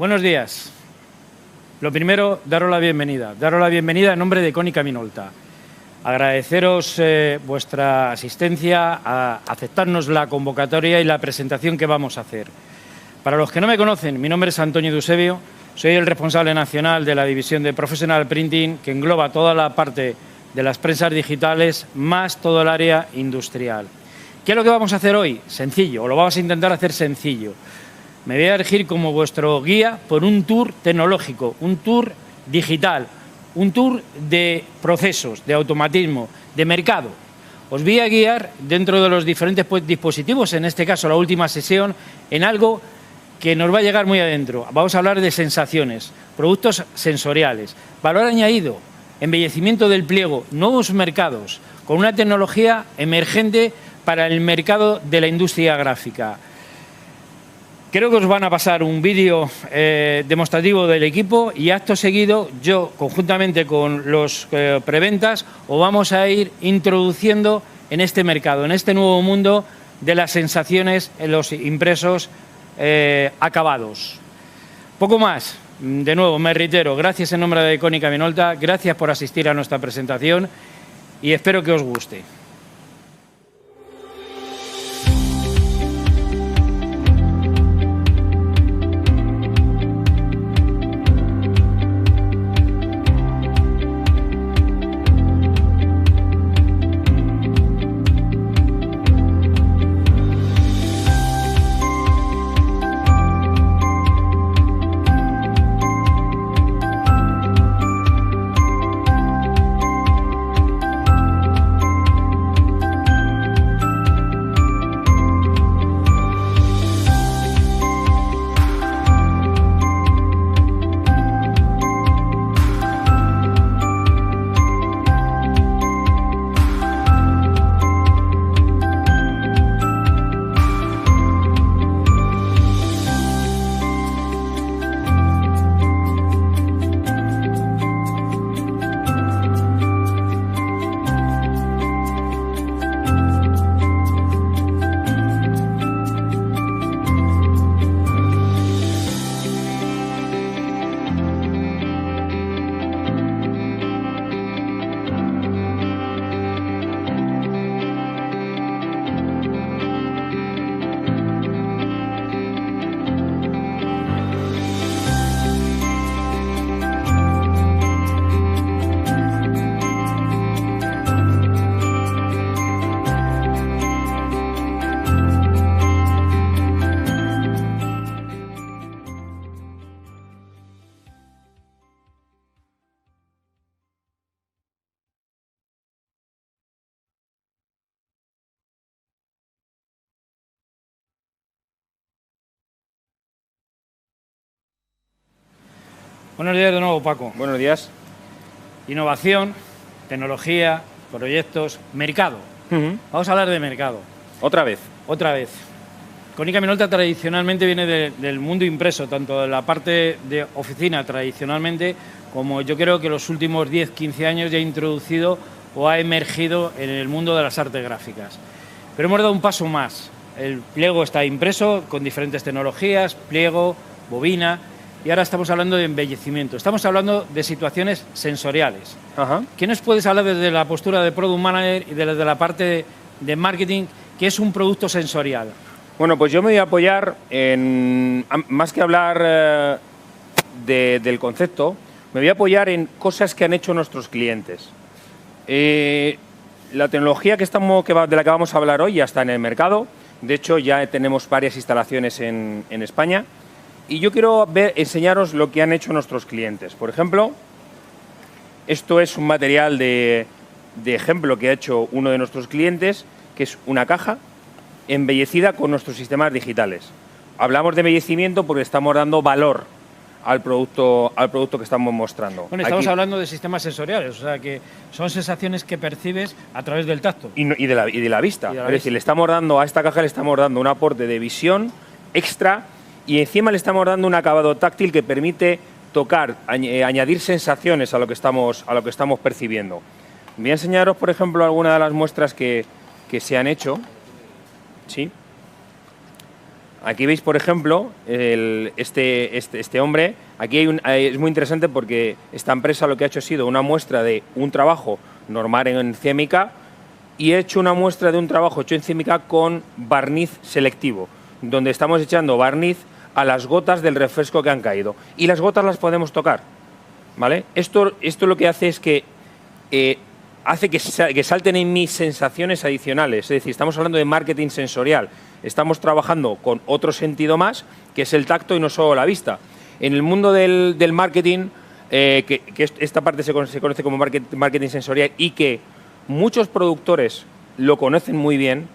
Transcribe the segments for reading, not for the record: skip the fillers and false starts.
Buenos días. Lo primero, daros la bienvenida. Daros la bienvenida en nombre de Konica Minolta. Agradeceros vuestra asistencia, a aceptarnos la convocatoria y la presentación que vamos a hacer. Para los que no me conocen, mi nombre es Antonio Eusebio, soy el responsable nacional de la división de Professional Printing, que engloba toda la parte de las prensas digitales, más todo el área industrial. ¿Qué es lo que vamos a hacer hoy? Sencillo, o lo vamos a intentar hacer sencillo. Me voy a erigir como vuestro guía por un tour tecnológico, un tour digital, un tour de procesos, de automatismo, de mercado. Os voy a guiar dentro de los diferentes dispositivos, en este caso la última sesión, en algo que nos va a llegar muy adentro. Vamos a hablar de sensaciones, productos sensoriales, valor añadido, embellecimiento del pliego, nuevos mercados, con una tecnología emergente para el mercado de la industria gráfica. Creo que os van a pasar un vídeo demostrativo del equipo y acto seguido yo, conjuntamente con los preventas, os vamos a ir introduciendo en este mercado, en este nuevo mundo de las sensaciones en los impresos acabados. Poco más. De nuevo, me reitero, gracias en nombre de Konica Minolta, gracias por asistir a nuestra presentación y espero que os guste. Buenos días de nuevo, Paco. Buenos días. Innovación, tecnología, proyectos, mercado. Vamos a hablar de mercado. ¿Otra vez? Otra vez. Konica Minolta tradicionalmente viene del mundo impreso, tanto de la parte de oficina tradicionalmente, como yo creo que los últimos 10-15 años ya ha introducido o ha emergido en el mundo de las artes gráficas. Pero hemos dado un paso más. El pliego está impreso con diferentes tecnologías, pliego, bobina. Y ahora estamos hablando de embellecimiento, estamos hablando de situaciones sensoriales. Ajá. ¿Qué nos puedes hablar desde la postura de Product Manager y desde la parte de marketing, que es un producto sensorial? Bueno, pues yo me voy a apoyar en, más que hablar del concepto, me voy a apoyar en cosas que han hecho nuestros clientes. La tecnología de la que vamos a hablar hoy ya está en el mercado, de hecho ya tenemos varias instalaciones en España. Y yo quiero enseñaros lo que han hecho nuestros clientes. Por ejemplo, esto es un material de ejemplo que ha hecho uno de nuestros clientes, que es una caja embellecida con nuestros sistemas digitales. Hablamos de embellecimiento porque estamos dando valor al producto que estamos mostrando. Bueno, estamos hablando de sistemas sensoriales, o sea que son sensaciones que percibes a través del tacto. Y de la vista. Es decir, le estamos dando a esta caja le estamos dando un aporte de visión extra. Y encima le estamos dando un acabado táctil que permite tocar, añadir sensaciones a lo que estamos percibiendo. Voy a enseñaros, por ejemplo, algunas de las muestras que se han hecho. ¿Sí? Aquí veis, por ejemplo, este hombre. Aquí es muy interesante porque esta empresa lo que ha hecho ha sido una muestra de un trabajo normal en cémica y he hecho una muestra de un trabajo hecho en cémica con barniz selectivo, donde estamos echando barniz a las gotas del refresco que han caído. Y las gotas las podemos tocar, ¿vale? Esto lo que hace es que hace que salten en mí sensaciones adicionales. Es decir, estamos hablando de marketing sensorial. Estamos trabajando con otro sentido más, que es el tacto y no solo la vista. En el mundo del marketing, que esta parte se conoce como marketing sensorial y que muchos productores lo conocen muy bien,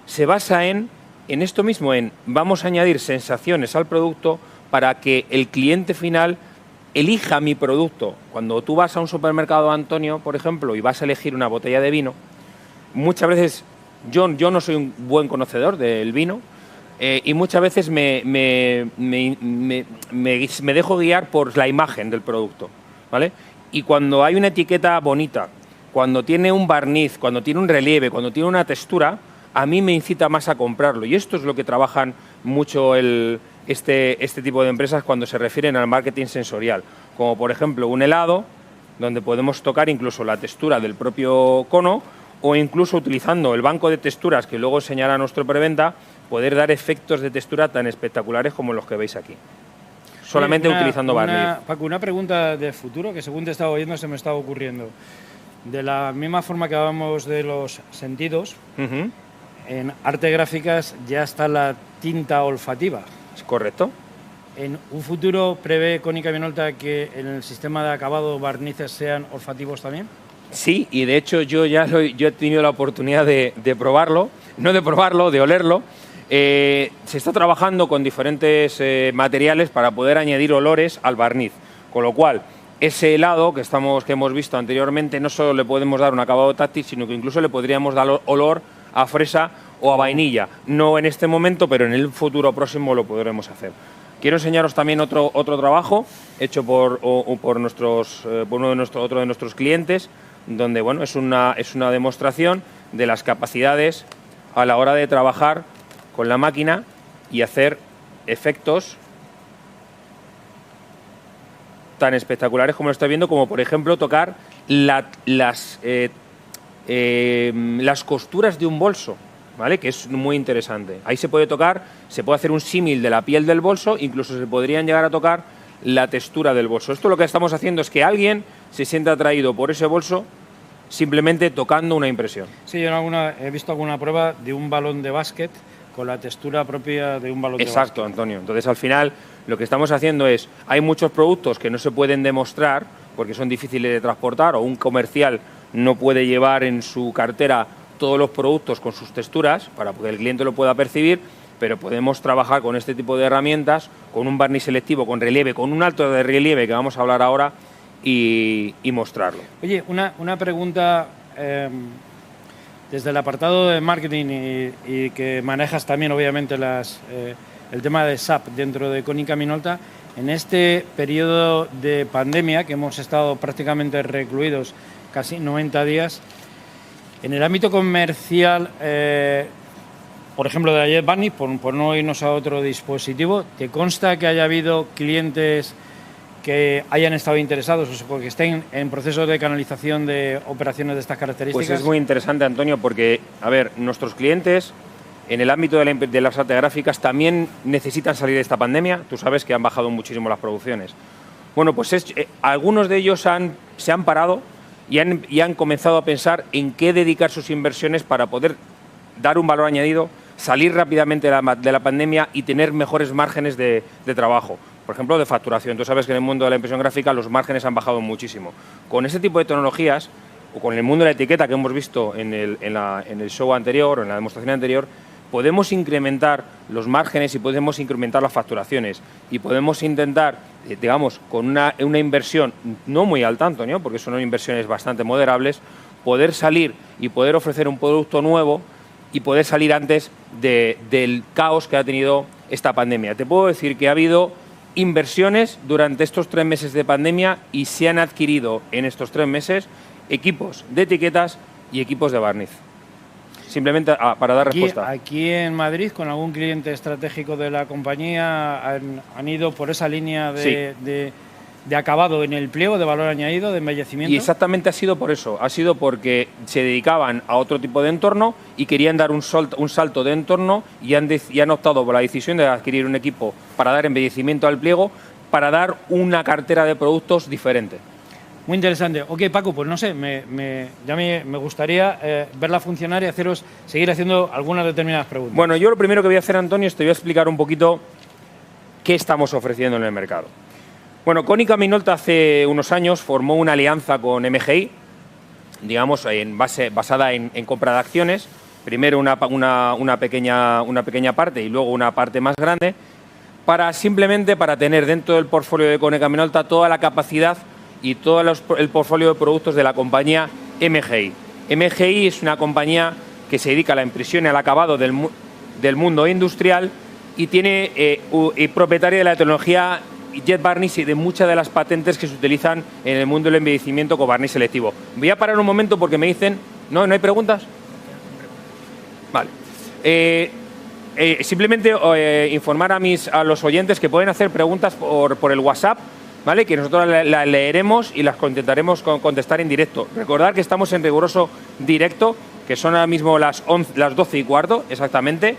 se basa en esto mismo, vamos a añadir sensaciones al producto para que el cliente final elija mi producto. Cuando tú vas a un supermercado, Antonio, por ejemplo, y vas a elegir una botella de vino, muchas veces yo no soy un buen conocedor del vino y muchas veces me dejo guiar por la imagen del producto, ¿vale? Y cuando hay una etiqueta bonita, cuando tiene un barniz, cuando tiene un relieve, cuando tiene una textura, a mí me incita más a comprarlo. Y esto es lo que trabajan mucho este tipo de empresas cuando se refieren al marketing sensorial. Como por ejemplo un helado, donde podemos tocar incluso la textura del propio cono, o incluso utilizando el banco de texturas que luego enseñará nuestro preventa, poder dar efectos de textura tan espectaculares como los que veis aquí. Solamente utilizando barniz. Paco, una pregunta de futuro que según te estaba oyendo se me estaba ocurriendo. De la misma forma que hablamos de los sentidos, en arte gráficas ya está la tinta olfativa. ¿Es correcto? ¿En un futuro prevé Konica Minolta que en el sistema de acabado barnices sean olfativos también? Sí, y de hecho yo he tenido la oportunidad de probarlo, no de probarlo, de olerlo. Se está trabajando con diferentes materiales para poder añadir olores al barniz, con lo cual ese helado que hemos visto anteriormente no solo le podemos dar un acabado táctil, sino que incluso le podríamos dar olor a fresa o a vainilla. No en este momento, pero en el futuro próximo lo podremos hacer. Quiero enseñaros también otro trabajo hecho por otro de nuestros clientes, donde bueno, es una demostración de las capacidades a la hora de trabajar con la máquina y hacer efectos tan espectaculares como lo estoy viendo, como por ejemplo tocar las costuras de un bolso, ¿vale? Que es muy interesante. Ahí se puede tocar, se puede hacer un símil de la piel del bolso, incluso se podrían llegar a tocar la textura del bolso. Esto lo que estamos haciendo es que alguien se sienta atraído por ese bolso simplemente tocando una impresión. Sí, yo he visto alguna prueba de un balón de básquet con la textura propia de un balón de básquet. Exacto, Antonio. Entonces, al final, lo que estamos haciendo es, hay muchos productos que no se pueden demostrar porque son difíciles de transportar, o un comercial no puede llevar en su cartera todos los productos con sus texturas para que el cliente lo pueda percibir, pero podemos trabajar con este tipo de herramientas, con un barniz selectivo, con relieve, con un alto de relieve que vamos a hablar ahora y mostrarlo. Oye, una pregunta desde el apartado de marketing y que manejas también obviamente el tema de SAP dentro de Konica Minolta. En este periodo de pandemia que hemos estado prácticamente recluidos casi 90 días, en el ámbito comercial, por ejemplo, de ayer Barniz, por no irnos a otro dispositivo, ¿te consta que haya habido clientes que hayan estado interesados o que estén en proceso de canalización de operaciones de estas características? Pues es muy interesante, Antonio, porque, a ver, nuestros clientes en el ámbito de las artes gráficas también necesitan salir de esta pandemia. Tú sabes que han bajado muchísimo las producciones. Bueno, pues algunos de ellos se han parado y han comenzado a pensar en qué dedicar sus inversiones para poder dar un valor añadido, salir rápidamente de la pandemia y tener mejores márgenes de trabajo. Por ejemplo, de facturación. Tú sabes que en el mundo de la impresión gráfica los márgenes han bajado muchísimo. Con ese tipo de tecnologías, o con el mundo de la etiqueta que hemos visto en el show anterior o en la demostración anterior, podemos incrementar los márgenes y podemos incrementar las facturaciones. Y podemos intentar, digamos, con una inversión no muy alta, Antonio, porque son inversiones bastante moderables, poder salir y poder ofrecer un producto nuevo y poder salir antes del caos que ha tenido esta pandemia. Te puedo decir que ha habido inversiones durante estos 3 meses de pandemia y se han adquirido en estos 3 meses equipos de etiquetas y equipos de barniz. simplemente para dar respuesta. Aquí en Madrid, con algún cliente estratégico de la compañía, han ido por esa línea de acabado en el pliego, de valor añadido, de embellecimiento. Y exactamente ha sido por eso, ha sido porque se dedicaban a otro tipo de entorno y querían dar un salto de entorno y han optado por la decisión de adquirir un equipo para dar embellecimiento al pliego, para dar una cartera de productos diferente. Muy interesante. Ok, Paco, pues no sé, me gustaría verla funcionar y seguir haciendo algunas determinadas preguntas. Bueno, yo lo primero que voy a hacer, Antonio, es te voy a explicar un poquito qué estamos ofreciendo en el mercado. Bueno, Konica Minolta hace unos años formó una alianza con MGI, digamos, basada en compra de acciones. Primero una pequeña parte y luego una parte más grande, simplemente para tener dentro del portfolio de Konica Minolta toda la capacidad y todo el portfolio de productos de la compañía MGI. MGI es una compañía que se dedica a la impresión y al acabado del mundo industrial y tiene propietaria de la tecnología Jet Barniz y de muchas de las patentes que se utilizan en el mundo del embellecimiento con barniz selectivo. Voy a parar un momento porque me dicen... ¿No hay preguntas? Vale. Simplemente informar a los oyentes que pueden hacer preguntas por el WhatsApp, ¿vale? Que nosotros las leeremos y las intentaremos contestar en directo. Recordad que estamos en riguroso directo, que son ahora mismo las 12:15 exactamente,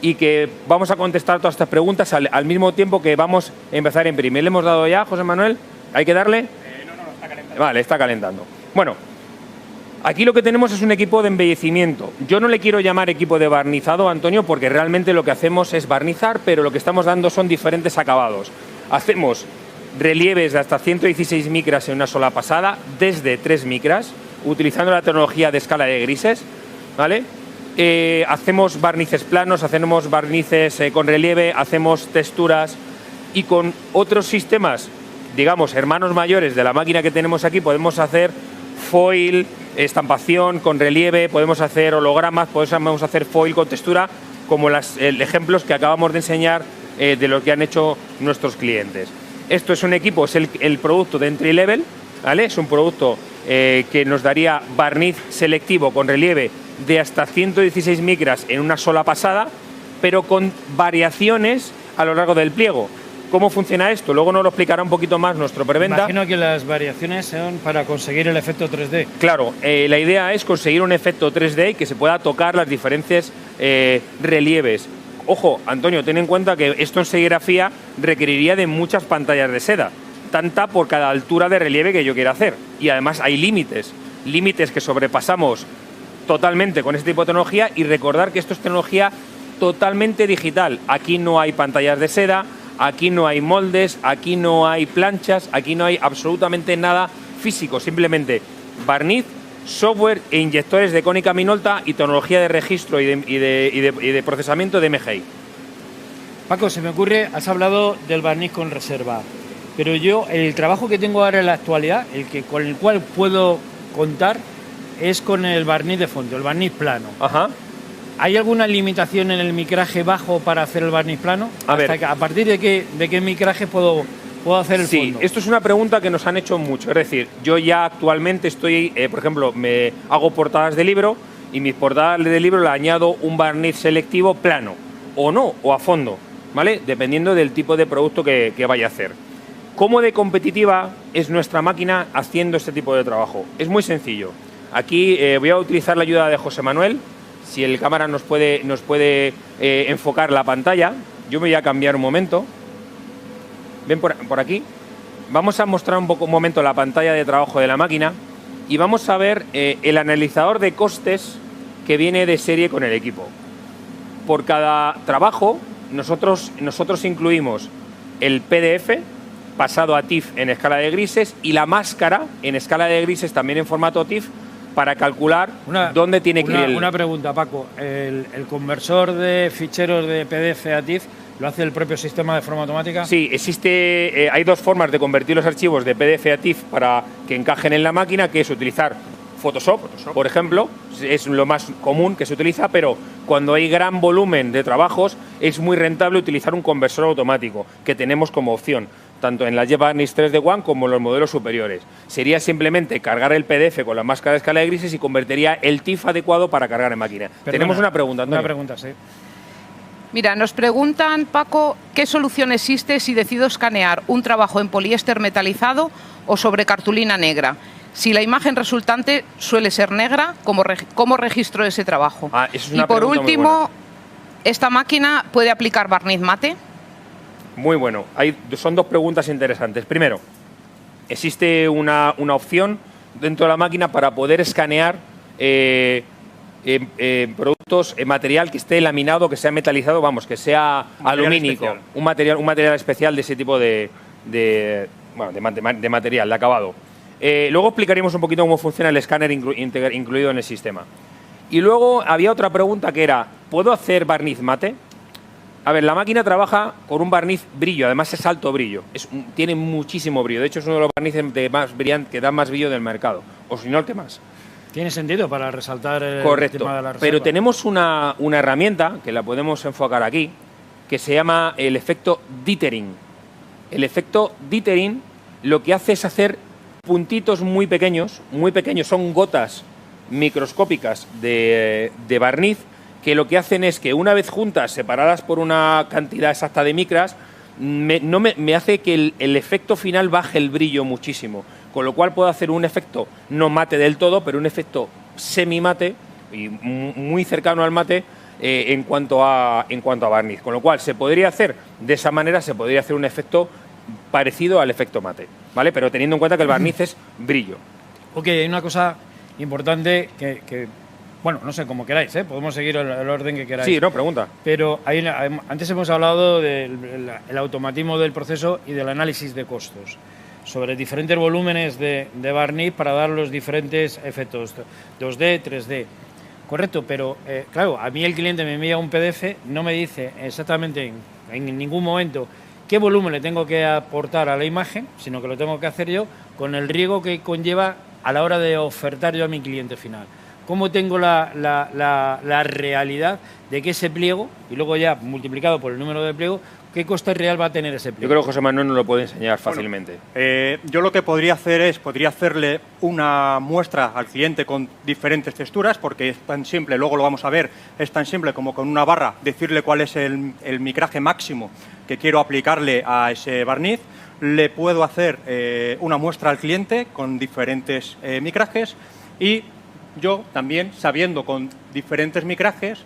y que vamos a contestar todas estas preguntas al mismo tiempo que vamos a empezar a imprimir. ¿Le hemos dado ya, José Manuel? ¿Hay que darle? No, está calentando. Vale, está calentando. Bueno, aquí lo que tenemos es un equipo de embellecimiento. Yo no le quiero llamar equipo de barnizado, Antonio, porque realmente lo que hacemos es barnizar, pero lo que estamos dando son diferentes acabados. Hacemos relieves de hasta 116 micras en una sola pasada, desde 3 micras, utilizando la tecnología de escala de grises, ¿vale? Hacemos barnices planos, hacemos barnices con relieve, hacemos texturas y con otros sistemas, digamos, hermanos mayores de la máquina que tenemos aquí, podemos hacer foil, estampación con relieve, podemos hacer hologramas, podemos hacer foil con textura, como los ejemplos que acabamos de enseñar de lo que han hecho nuestros clientes. Esto es un equipo, es el producto de entry level, ¿vale? Es un producto que nos daría barniz selectivo con relieve de hasta 116 micras en una sola pasada, pero con variaciones a lo largo del pliego. ¿Cómo funciona esto? Luego nos lo explicará un poquito más nuestro preventa. Imagino que las variaciones son para conseguir el efecto 3D. Claro, la idea es conseguir un efecto 3D y que se pueda tocar las diferentes relieves. Ojo, Antonio, ten en cuenta que esto en serigrafía requeriría de muchas pantallas de seda, tanta por cada altura de relieve que yo quiera hacer. Y además hay límites que sobrepasamos totalmente con este tipo de tecnología, y recordar que esto es tecnología totalmente digital. Aquí no hay pantallas de seda, aquí no hay moldes, aquí no hay planchas, aquí no hay absolutamente nada físico, simplemente barniz, software e inyectores de Konica Minolta y tecnología de registro y de procesamiento de MGI. Paco, se me ocurre, has hablado del barniz con reserva, pero yo el trabajo que tengo ahora en la actualidad, con el cual puedo contar, es con el barniz de fondo, el barniz plano. Ajá. ¿Hay alguna limitación en el micraje bajo para hacer el barniz plano? ¿A partir de qué micraje puedo hacer el fondo? Sí, esto es una pregunta que nos han hecho mucho. Es decir, yo ya actualmente estoy, por ejemplo, me hago portadas de libro y mis portadas de libro le añado un barniz selectivo plano, o no, o a fondo, ¿vale? Dependiendo del tipo de producto que vaya a hacer. ¿Cómo de competitiva es nuestra máquina haciendo este tipo de trabajo? Es muy sencillo. Aquí voy a utilizar la ayuda de José Manuel. Si el cámara nos puede enfocar la pantalla, yo me voy a cambiar un momento. Ven por aquí. Vamos a mostrar un momento la pantalla de trabajo de la máquina y vamos a ver el analizador de costes que viene de serie con el equipo. Por cada trabajo nosotros incluimos el PDF pasado a TIFF en escala de grises y la máscara en escala de grises también en formato TIFF, para calcular dónde tiene que ir Una pregunta, Paco. ¿El conversor de ficheros de PDF a TIFF lo hace el propio sistema de forma automática? Sí, hay dos formas de convertir los archivos de PDF a TIFF para que encajen en la máquina, que es utilizar Photoshop, por ejemplo, es lo más común que se utiliza, pero cuando hay gran volumen de trabajos es muy rentable utilizar un conversor automático, que tenemos como opción. tanto en la Jet Barniz 3D One como en los modelos superiores. Sería simplemente cargar el PDF con la máscara de escala de grises y convertiría el TIFF adecuado para cargar en máquina. Tenemos una pregunta, Antonio. Una pregunta, sí. Mira, nos preguntan, Paco, ¿qué solución existe si decido escanear un trabajo en poliéster metalizado o sobre cartulina negra? Si la imagen resultante suele ser negra, ¿cómo registro ese trabajo? Eso es una y por pregunta último, muy buena. ¿esta máquina puede aplicar barniz mate? Muy bueno. Son dos preguntas interesantes. Primero, existe una opción dentro de la máquina para poder escanear productos, material que esté laminado, que sea metalizado, vamos, que sea alumínico, un material especial de ese tipo de material, de acabado. Luego explicaríamos un poquito cómo funciona el escáner incluido en el sistema. Y luego había otra pregunta que era, ¿puedo hacer barniz mate? A ver, la máquina trabaja con un barniz brillo, además es alto brillo, tiene muchísimo brillo, de hecho es uno de los barnices más brillantes que dan más brillo del mercado, o si no el que más. Tiene sentido para resaltar el Correcto, tema de la reserva. pero tenemos una herramienta que la podemos enfocar aquí, que se llama el efecto dithering. El efecto dithering lo que hace es hacer puntitos muy pequeños, son gotas microscópicas de barniz, que lo que hacen es que una vez juntas, separadas por una cantidad exacta de micras, me hace que el efecto final baje el brillo muchísimo, con lo cual puedo hacer un efecto no mate del todo, pero un efecto semi-mate y muy cercano al mate en cuanto a barniz, con lo cual se podría hacer de esa manera, se podría hacer un efecto parecido al efecto mate, ¿vale? Pero teniendo en cuenta que el barniz es brillo. Ok, hay una cosa importante que bueno, no sé, como queráis, podemos seguir el orden que queráis. Sí, no, pregunta. Pero antes hemos hablado del automatismo del proceso y del análisis de costos, sobre diferentes volúmenes de barniz para dar los diferentes efectos, 2D, 3D. Correcto, pero claro, a mí el cliente me envía un PDF, no me dice exactamente en ningún momento qué volumen le tengo que aportar a la imagen, sino que lo tengo que hacer yo con el riesgo que conlleva a la hora de ofertar yo a mi cliente final. ¿Cómo tengo la realidad de que ese pliego, y luego ya multiplicado por el número de pliego, qué coste real va a tener ese pliego? Yo creo que José Manuel nos lo puede enseñar fácilmente. Yo lo que podría hacer podría hacerle una muestra al cliente con diferentes texturas, porque es tan simple, luego lo vamos a ver, es tan simple como con una barra decirle cuál es el micraje máximo que quiero aplicarle a ese barniz. Le puedo hacer una muestra al cliente con diferentes micrajes y yo también, sabiendo con diferentes micrajes,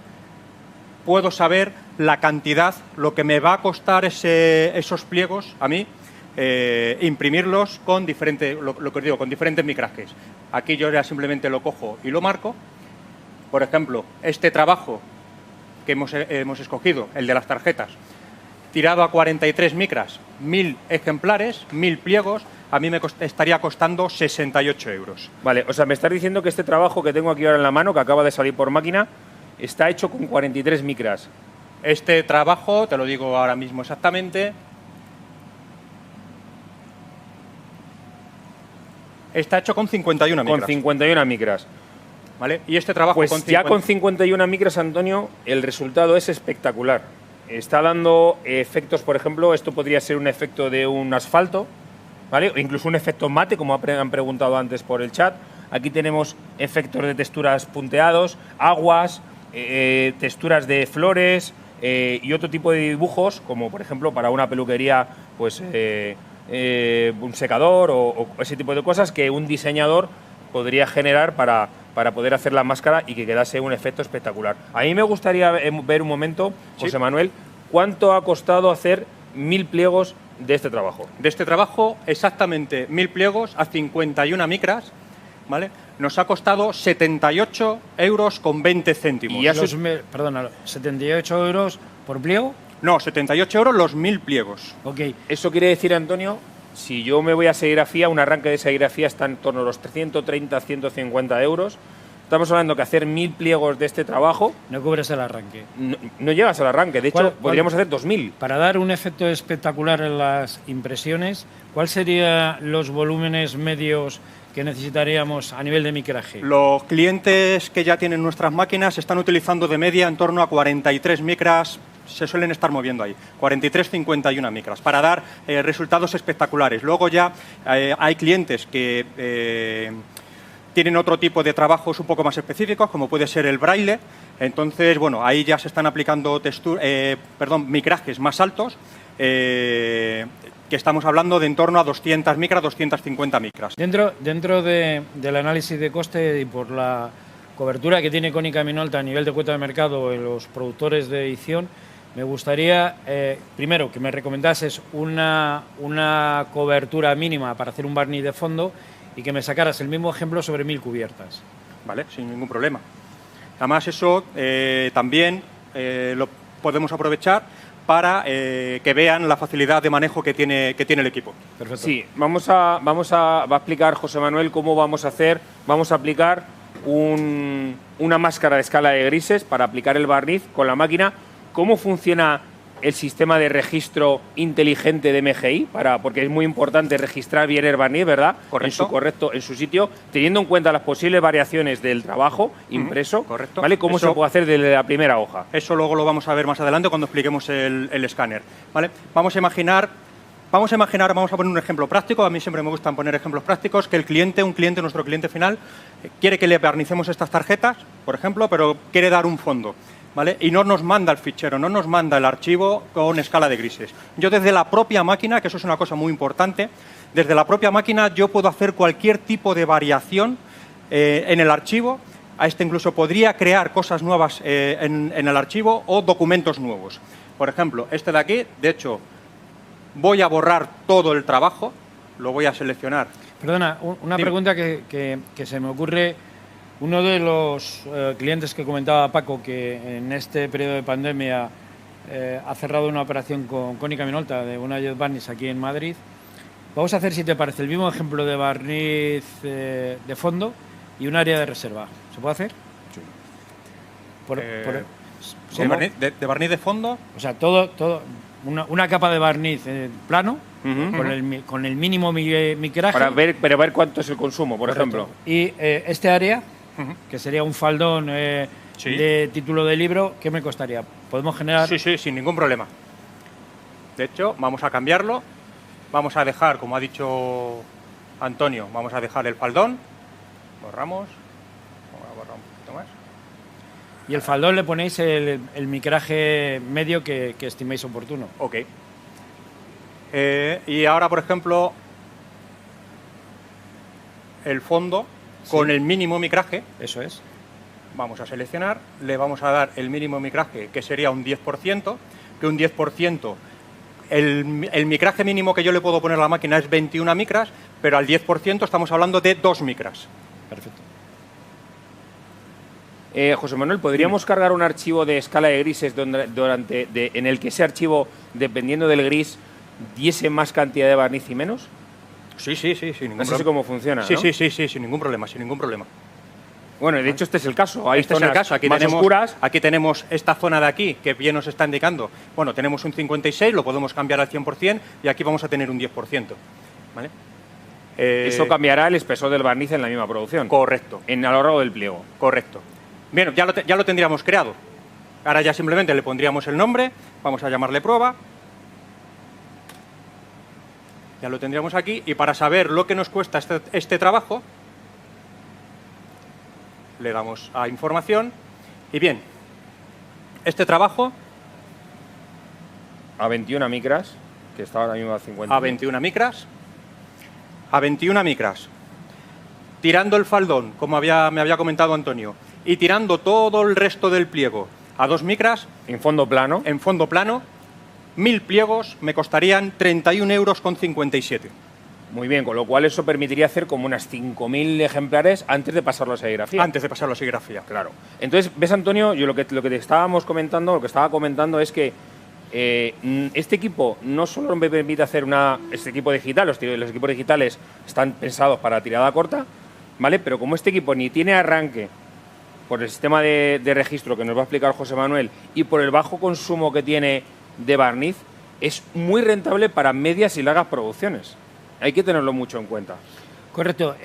puedo saber la cantidad, lo que me va a costar esos pliegos a mí, imprimirlos con diferentes, lo que os digo, con diferentes micrajes. Aquí yo ya simplemente lo cojo y lo marco. Por ejemplo, este trabajo que hemos escogido, el de las tarjetas, tirado a 43 micras, 1000 ejemplares, 1000 pliegos, a mí me estaría costando 68 euros. Vale, o sea, me estás diciendo que este trabajo que tengo aquí ahora en la mano, que acaba de salir por máquina, está hecho con 43 micras. Este trabajo, te lo digo ahora mismo exactamente, está hecho con 51 micras. Con 51 micras. ¿Vale? Y este trabajo pues ya con 51 micras, Antonio, el resultado es espectacular. Está dando efectos, por ejemplo, esto podría ser un efecto de un asfalto, ¿vale? O incluso un efecto mate, como han preguntado antes por el chat. Aquí tenemos efectos de texturas punteados, aguas, texturas de flores y otro tipo de dibujos, como por ejemplo para una peluquería, pues un secador o ese tipo de cosas que un diseñador podría generar para poder hacer la máscara y que quedase un efecto espectacular. A mí me gustaría ver un momento, José Manuel, ¿cuánto ha costado hacer 1000 pliegos de este trabajo? De este trabajo, exactamente 1000 pliegos a 51 micras, ¿vale? Nos ha costado 78 euros con 20 céntimos. Y eso perdona, 78 euros por pliego. No, 78 euros los 1000 pliegos. Ok. Eso quiere decir, Antonio, si yo me voy a serigrafía, un arranque de serigrafía está en torno a los 130, 150 euros. Estamos hablando que hacer 1000 pliegos de este trabajo... No cubres el arranque. No llegas al arranque, de hecho podríamos hacer 2000. Para dar un efecto espectacular en las impresiones, ¿cuáles serían los volúmenes medios que necesitaríamos a nivel de micraje? Los clientes que ya tienen nuestras máquinas están utilizando de media en torno a 43 micras se suelen estar moviendo ahí, 43-51 micras, para dar resultados espectaculares. Luego ya hay clientes que tienen otro tipo de trabajos un poco más específicos, como puede ser el braille. Entonces, bueno, ahí ya se están aplicando micrajes más altos, que estamos hablando de en torno a 200 micras, 250 micras. Dentro del análisis de coste y por la cobertura que tiene Konica Minolta a nivel de cuota de mercado en los productores de edición, me gustaría, primero, que me recomendases una cobertura mínima para hacer un barniz de fondo y que me sacaras el mismo ejemplo sobre 1000 cubiertas. Vale, sin ningún problema. Además, eso también lo podemos aprovechar para que vean la facilidad de manejo que tiene el equipo. Perfecto. Sí, va a explicar José Manuel cómo vamos a aplicar una máscara de escala de grises para aplicar el barniz con la máquina. ¿Cómo funciona el sistema de registro inteligente de MGI? Porque es muy importante registrar bien el barniz, ¿verdad? Correcto. En su sitio, teniendo en cuenta las posibles variaciones del trabajo impreso. Correcto. ¿Vale? ¿Cómo se puede hacer desde la primera hoja? Eso luego lo vamos a ver más adelante cuando expliquemos el escáner. ¿Vale? Vamos a poner un ejemplo práctico. A mí siempre me gustan poner ejemplos prácticos, que nuestro cliente final, quiere que le barnicemos estas tarjetas, por ejemplo, pero quiere dar un fondo, ¿vale? Y no nos manda el fichero, no nos manda el archivo con escala de grises. Yo desde la propia máquina, que eso es una cosa muy importante, desde la propia máquina yo puedo hacer cualquier tipo de variación en el archivo. A incluso podría crear cosas nuevas en el archivo o documentos nuevos. Por ejemplo, este de aquí, de hecho, voy a borrar todo el trabajo, lo voy a seleccionar. Perdona, una pregunta que se me ocurre. Uno de los clientes que comentaba Paco, que en este periodo de pandemia ha cerrado una operación con Konica Minolta de una jet barniz aquí en Madrid. Vamos a hacer, si te parece, el mismo ejemplo de barniz de fondo y un área de reserva. ¿Se puede hacer? Sí. ¿De barniz de fondo? O sea, una capa de barniz plano, con el mínimo micraje. Para ver cuánto es el consumo, por ejemplo. Y este área, que sería un faldón de título de libro, ¿qué me costaría? ¿Podemos generar...? Sí, sin ningún problema. De hecho, vamos a cambiarlo. Vamos a dejar, como ha dicho Antonio, vamos a dejar el faldón. Borramos. Vamos a borrar un poquito más. Y el faldón le ponéis el micraje medio que estiméis oportuno. Ok. Y ahora, por ejemplo, el fondo con el mínimo micraje. Eso es. Vamos a seleccionar, le vamos a dar el mínimo micraje, que sería un 10%, que un 10%, el micraje mínimo que yo le puedo poner a la máquina es 21 micras, pero al 10% estamos hablando de 2 micras. Perfecto. José Manuel, ¿podríamos cargar un archivo de escala de grises en el que ese archivo, dependiendo del gris, diese más cantidad de barniz y menos? Sí, sin ningún problema. Así es como funciona, ¿no? Sí, sin ningún problema. Bueno, de hecho este es el caso. Hay este es el caso. Aquí más tenemos, oscuras. Aquí tenemos esta zona de aquí, que bien nos está indicando. Bueno, tenemos un 56, lo podemos cambiar al 100%, y aquí vamos a tener un 10%. ¿Vale? Eso cambiará el espesor del barniz en la misma producción. Correcto. A lo largo del pliego. Correcto. Bien, ya lo tendríamos creado. Ahora ya simplemente le pondríamos el nombre, vamos a llamarle prueba. Ya lo tendríamos aquí, y para saber lo que nos cuesta este trabajo, le damos a información. Y bien, este trabajo... A 21 micras, que está ahora mismo a 50. A 21 micras. A 21 micras. Tirando el faldón, como me había comentado Antonio, y tirando todo el resto del pliego a 2 micras... En fondo plano. En fondo plano, 1000 pliegos me costarían 31,57 €. Muy bien, con lo cual eso permitiría hacer como unas 5.000 ejemplares antes de pasarlo a serigrafía. Antes de pasarlo a serigrafía. Claro. Entonces, ves, Antonio, yo lo que te estábamos comentando, lo que estaba comentando es que este equipo no solo me permite hacer este equipo digital, los equipos digitales están pensados para tirada corta, ¿vale? Pero como este equipo ni tiene arranque por el sistema de registro que nos va a explicar José Manuel y por el bajo consumo que tiene de barniz, es muy rentable para medias y largas producciones. Hay que tenerlo mucho en cuenta. Correcto.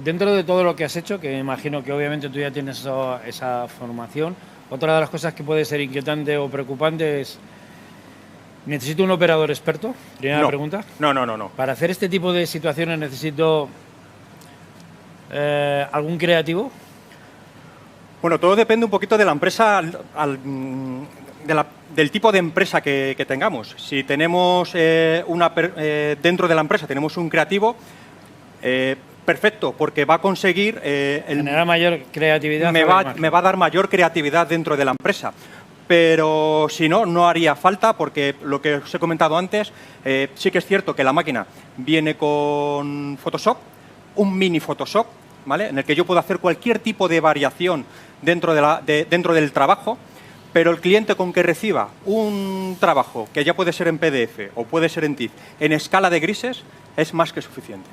dentro de todo lo que has hecho, que me imagino que obviamente tú ya tienes esa formación, otra de las cosas que puede ser inquietante o preocupante es, ¿necesito un operador experto? Primera pregunta. No. Para hacer este tipo de situaciones necesito algún creativo. Bueno, todo depende un poquito de la empresa, del tipo de empresa que tengamos. Si tenemos dentro de la empresa tenemos un creativo, perfecto, porque va a conseguir generar mayor creatividad. Me va a dar mayor creatividad dentro de la empresa. Pero si no, no haría falta, porque lo que os he comentado antes, sí que es cierto que la máquina viene con Photoshop, un mini Photoshop, ¿vale? En el que yo puedo hacer cualquier tipo de variación dentro del trabajo, pero el cliente con que reciba un trabajo, que ya puede ser en PDF o puede ser en TIFF, en escala de grises, es más que suficiente.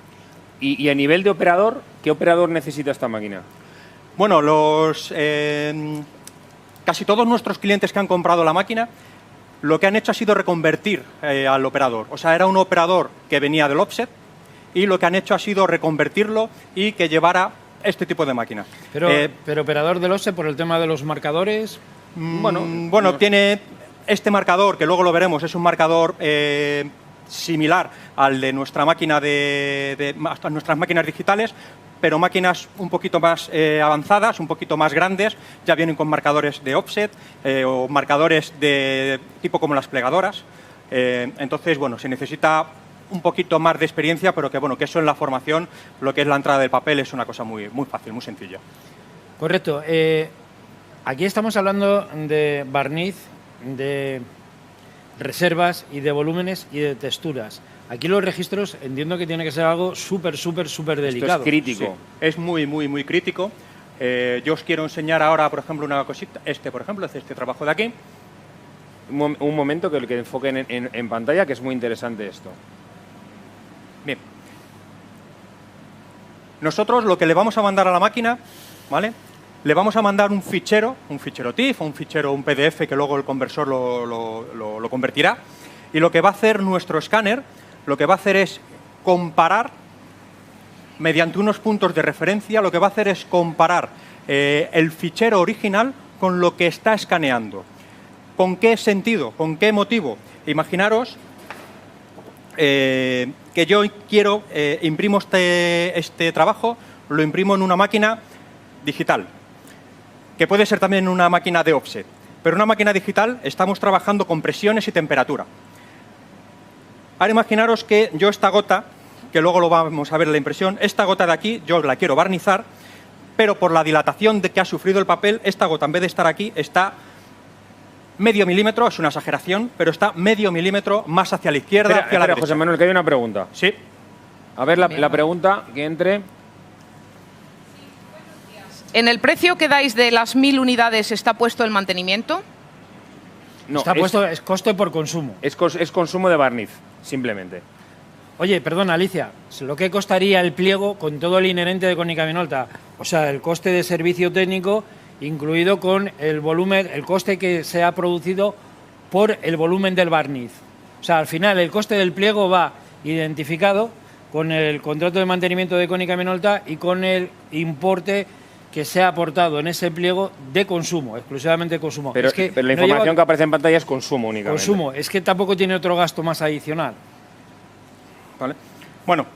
Y a nivel de operador, ¿qué operador necesita esta máquina? Bueno, casi todos nuestros clientes que han comprado la máquina, lo que han hecho ha sido reconvertir al operador. O sea, era un operador que venía del offset y lo que han hecho ha sido reconvertirlo y que llevara este tipo de máquina. Pero operador del offset por el tema de los marcadores. Bueno, tiene este marcador, que luego lo veremos, es un marcador similar al de nuestra máquina a nuestras máquinas digitales, pero máquinas un poquito más avanzadas, un poquito más grandes, ya vienen con marcadores de offset o marcadores de tipo como las plegadoras. Entonces, bueno, se necesita un poquito más de experiencia, pero que eso en la formación, lo que es la entrada del papel, es una cosa muy, muy fácil, muy sencilla. Correcto. Aquí estamos hablando de barniz, de reservas y de volúmenes y de texturas. Aquí los registros entiendo que tiene que ser algo súper delicado. Esto es crítico. Sí, es muy crítico. Yo os quiero enseñar ahora, por ejemplo, una cosita. Por ejemplo, es este trabajo de aquí. Un momento que enfoquen en pantalla, que es muy interesante esto. Bien. Nosotros lo que le vamos a mandar a la máquina, ¿vale? Le vamos a mandar un fichero TIFF o un PDF que luego el conversor lo convertirá. Y lo que va a hacer nuestro escáner, lo que va a hacer es comparar, mediante unos puntos de referencia, lo que va a hacer es comparar el fichero original con lo que está escaneando. ¿Con qué sentido? ¿Con qué motivo? Imaginaros que yo imprimo este trabajo, lo imprimo en una máquina digital, que puede ser también una máquina de offset. Pero una máquina digital estamos trabajando con presiones y temperatura. Ahora imaginaros que yo esta gota, que luego lo vamos a ver en la impresión, esta gota de aquí yo la quiero barnizar, pero por la dilatación que ha sufrido el papel, esta gota en vez de estar aquí está medio milímetro, es una exageración, pero está medio milímetro más hacia la izquierda, hacia la derecha. José Manuel, que hay una pregunta. Sí. A ver la pregunta que entre. ¿En el precio que dais de las 1000 unidades está puesto el mantenimiento? No, está puesto, es coste por consumo. Es consumo de barniz, simplemente. Oye, perdona, Alicia, lo que costaría el pliego con todo el inherente de Konica Minolta, o sea, el coste de servicio técnico incluido con el volumen, el coste que se ha producido por el volumen del barniz. O sea, al final el coste del pliego va identificado con el contrato de mantenimiento de Konica Minolta y con el importe que se ha aportado en ese pliego de consumo, exclusivamente consumo. Pero, es que pero la información que aparece en pantalla es consumo únicamente. Consumo, es que tampoco tiene otro gasto más adicional. Vale. Bueno,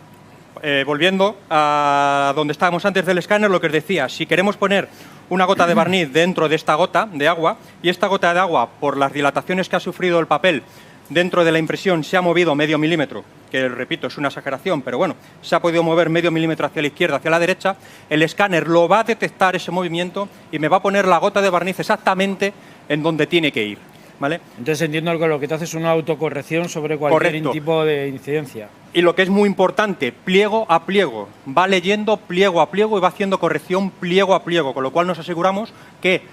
volviendo a donde estábamos antes del escáner, lo que os decía, si queremos poner una gota de barniz dentro de esta gota de agua, y esta gota de agua, por las dilataciones que ha sufrido el papel dentro de la impresión, se ha movido medio milímetro, que repito, es una exageración, pero bueno, se ha podido mover medio milímetro hacia la izquierda, hacia la derecha, el escáner lo va a detectar ese movimiento y me va a poner la gota de barniz exactamente en donde tiene que ir. ¿Vale? Entonces entiendo que lo que te hace es una autocorrección sobre cualquier tipo de incidencia. Y lo que es muy importante, pliego a pliego. Va leyendo pliego a pliego y va haciendo corrección pliego a pliego, con lo cual nos aseguramos que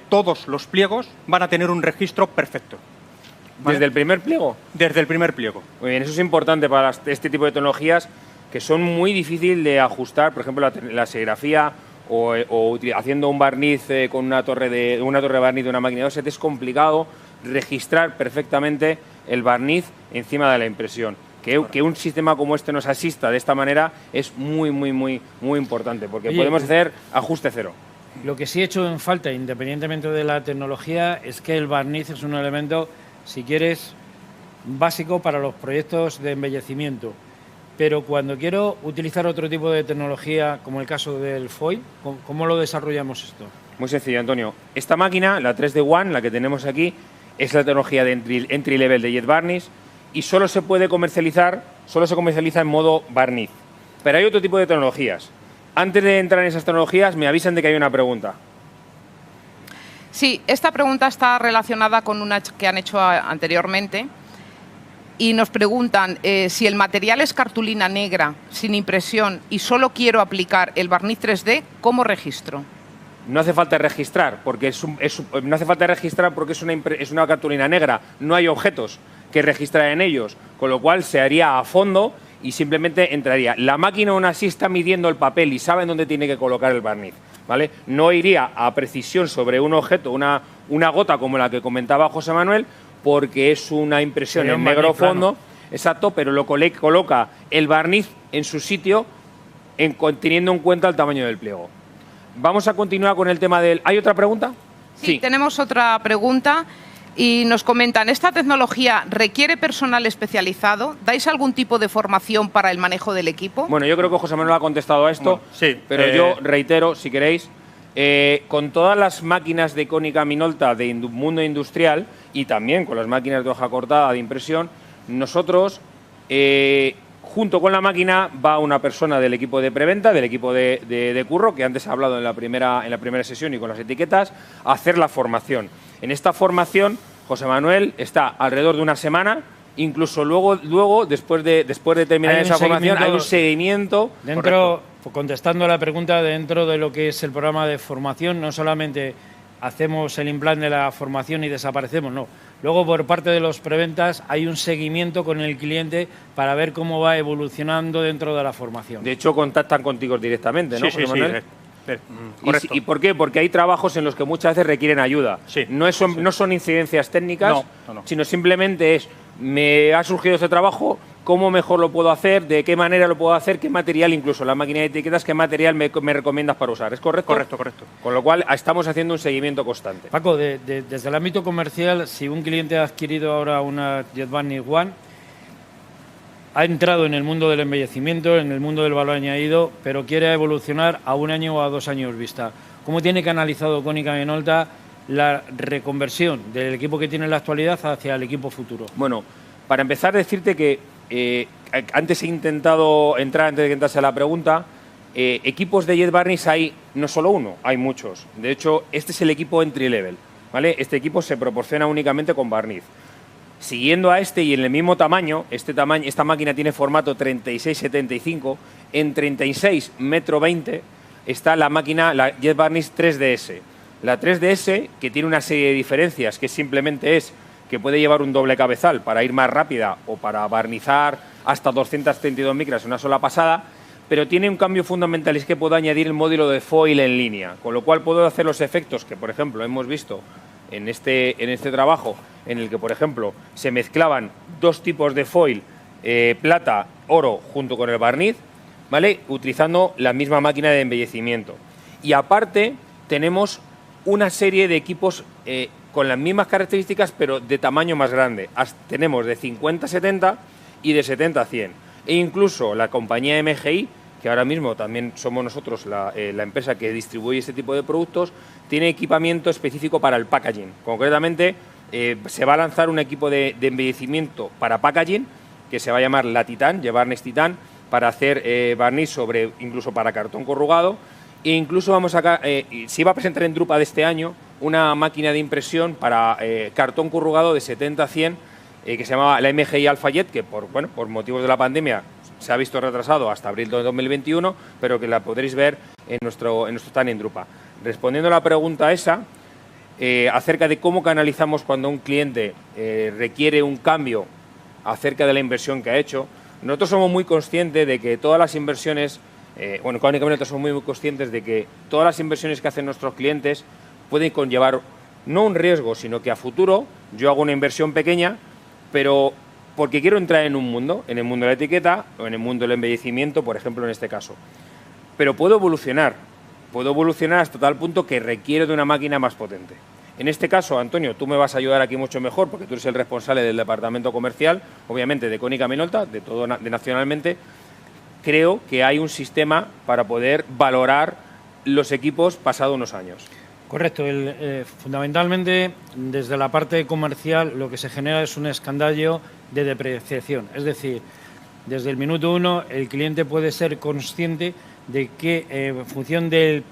todos los pliegos van a tener un registro perfecto. ¿Vale? ¿Desde el primer pliego? Desde el primer pliego. Muy bien, eso es importante para este tipo de tecnologías que son muy difíciles de ajustar, por ejemplo, la serigrafía o haciendo un barniz con una torre de barniz de una máquina de offset. Es complicado registrar perfectamente el barniz encima de la impresión. Que un sistema como este nos asista de esta manera es muy importante, porque Oye, podemos hacer ajuste cero. Lo que sí he hecho en falta, independientemente de la tecnología, es que el barniz es un elemento, si quieres, básico para los proyectos de embellecimiento. Pero cuando quiero utilizar otro tipo de tecnología, como el caso del foil, ¿cómo lo desarrollamos esto? Muy sencillo, Antonio. Esta máquina, la 3D One, la que tenemos aquí, es la tecnología de entry level de Jet Varnish y solo se comercializa en modo barniz. Pero hay otro tipo de tecnologías. Antes de entrar en esas tecnologías, me avisan de que hay una pregunta. Sí, esta pregunta está relacionada con una que han hecho anteriormente y nos preguntan si el material es cartulina negra, sin impresión y solo quiero aplicar el barniz 3D, ¿cómo registro? No hace falta registrar porque es una cartulina negra, no hay objetos que registrar en ellos, con lo cual se haría a fondo y simplemente entraría. La máquina aún así está midiendo el papel y sabe dónde tiene que colocar el barniz, ¿vale? No iría a precisión sobre un objeto, una gota como la que comentaba José Manuel, porque es una impresión en negro fondo, exacto, pero lo coloca el barniz en su sitio teniendo en cuenta el tamaño del pliego. Vamos a continuar con el tema del... ¿Hay otra pregunta? Sí, tenemos otra pregunta y nos comentan, ¿esta tecnología requiere personal especializado? ¿Dais algún tipo de formación para el manejo del equipo? Bueno, yo creo que José Manuel ha contestado a esto, sí, pero yo reitero, si queréis, con todas las máquinas de Konica Minolta de mundo industrial y también con las máquinas de hoja cortada de impresión, nosotros... junto con la máquina va una persona del equipo de preventa, del equipo de curro, que antes ha hablado en la primera sesión y con las etiquetas, a hacer la formación. En esta formación, José Manuel está alrededor de una semana, incluso luego después de terminar esa formación, hay un seguimiento. Dentro, contestando a la pregunta, dentro de lo que es el programa de formación, no solamente hacemos el implante de la formación y desaparecemos, no. Luego, por parte de los preventas, hay un seguimiento con el cliente para ver cómo va evolucionando dentro de la formación. De hecho, contactan contigo directamente, ¿no, José Manuel? Correcto. ¿Y por qué? Porque hay trabajos en los que muchas veces requieren ayuda. Sí. No son incidencias técnicas, sino simplemente es, me ha surgido este trabajo, ¿cómo mejor lo puedo hacer? ¿De qué manera lo puedo hacer? ¿Qué material, incluso la máquina de etiquetas, qué material me recomiendas para usar? ¿Es correcto? Correcto. Con lo cual, estamos haciendo un seguimiento constante. Paco, desde el ámbito comercial, si un cliente ha adquirido ahora una Jet Varnish One, ha entrado en el mundo del embellecimiento, en el mundo del valor añadido, pero quiere evolucionar a 1 año o a 2 años vista. ¿Cómo tiene canalizado Konica Minolta la reconversión del equipo que tiene en la actualidad hacia el equipo futuro? Bueno, para empezar, decirte que antes he intentado entrar, antes de que entrase a la pregunta, equipos de Jet Varnish hay no solo uno, hay muchos. De hecho, este es el equipo entry level, ¿vale? Este equipo se proporciona únicamente con barniz. Siguiendo a este y en el mismo tamaño, esta máquina tiene formato 36-75, en 36 metro 20 está la máquina, la Jet Varnish 3DS. La 3DS, que tiene una serie de diferencias, que simplemente es que puede llevar un doble cabezal para ir más rápida o para barnizar hasta 232 micras en una sola pasada, pero tiene un cambio fundamental, es que puedo añadir el módulo de foil en línea, con lo cual puedo hacer los efectos que, por ejemplo, hemos visto en este trabajo, en el que, por ejemplo, se mezclaban 2 tipos de foil, plata, oro, junto con el barniz, ¿vale? Utilizando la misma máquina de embellecimiento. Y aparte, tenemos una serie de equipos con las mismas características, pero de tamaño más grande. Tenemos de 50-70 y de 70-100. E incluso la compañía MGI, que ahora mismo también somos nosotros la empresa que distribuye este tipo de productos, tiene equipamiento específico para el packaging. Concretamente, se va a lanzar un equipo de embellecimiento para packaging, que se va a llamar la Titan, Varnish Titan, para hacer barniz incluso para cartón corrugado. E incluso se iba a presentar en Drupa de este año una máquina de impresión para cartón corrugado de 70-100, que se llamaba la MGI Alpha-Jet, que por motivos de la pandemia se ha visto retrasado hasta abril de 2021, pero que la podréis ver en nuestro stand en Drupa. Respondiendo a la pregunta esa, acerca de cómo canalizamos cuando un cliente requiere un cambio acerca de la inversión que ha hecho, nosotros somos muy conscientes de que todas las inversiones, únicamente somos muy conscientes de que todas las inversiones que hacen nuestros clientes pueden conllevar no un riesgo, sino que a futuro yo hago una inversión pequeña, pero porque quiero entrar en un mundo, en el mundo de la etiqueta o en el mundo del embellecimiento, por ejemplo, en este caso. Pero puedo evolucionar hasta tal punto que requiero de una máquina más potente. En este caso, Antonio, tú me vas a ayudar aquí mucho mejor porque tú eres el responsable del departamento comercial, obviamente de Konica Minolta, de nacionalmente. Creo que hay un sistema para poder valorar los equipos pasado unos años. Correcto. Fundamentalmente, desde la parte comercial, lo que se genera es un escandallo de depreciación. Es decir, desde el minuto 1, el cliente puede ser consciente de que, en función de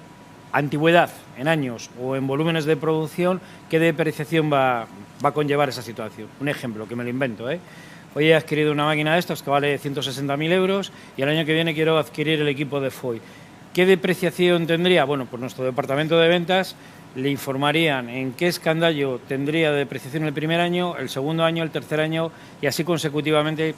antigüedad en años o en volúmenes de producción, qué depreciación va a conllevar esa situación. Un ejemplo, que me lo invento, Hoy he adquirido una máquina de estos que vale 160.000 euros y el año que viene quiero adquirir el equipo de Foy. ¿Qué depreciación tendría? Bueno, pues nuestro departamento de ventas le informarían en qué escandallo tendría de depreciación el primer año, el segundo año, el tercer año y así consecutivamente.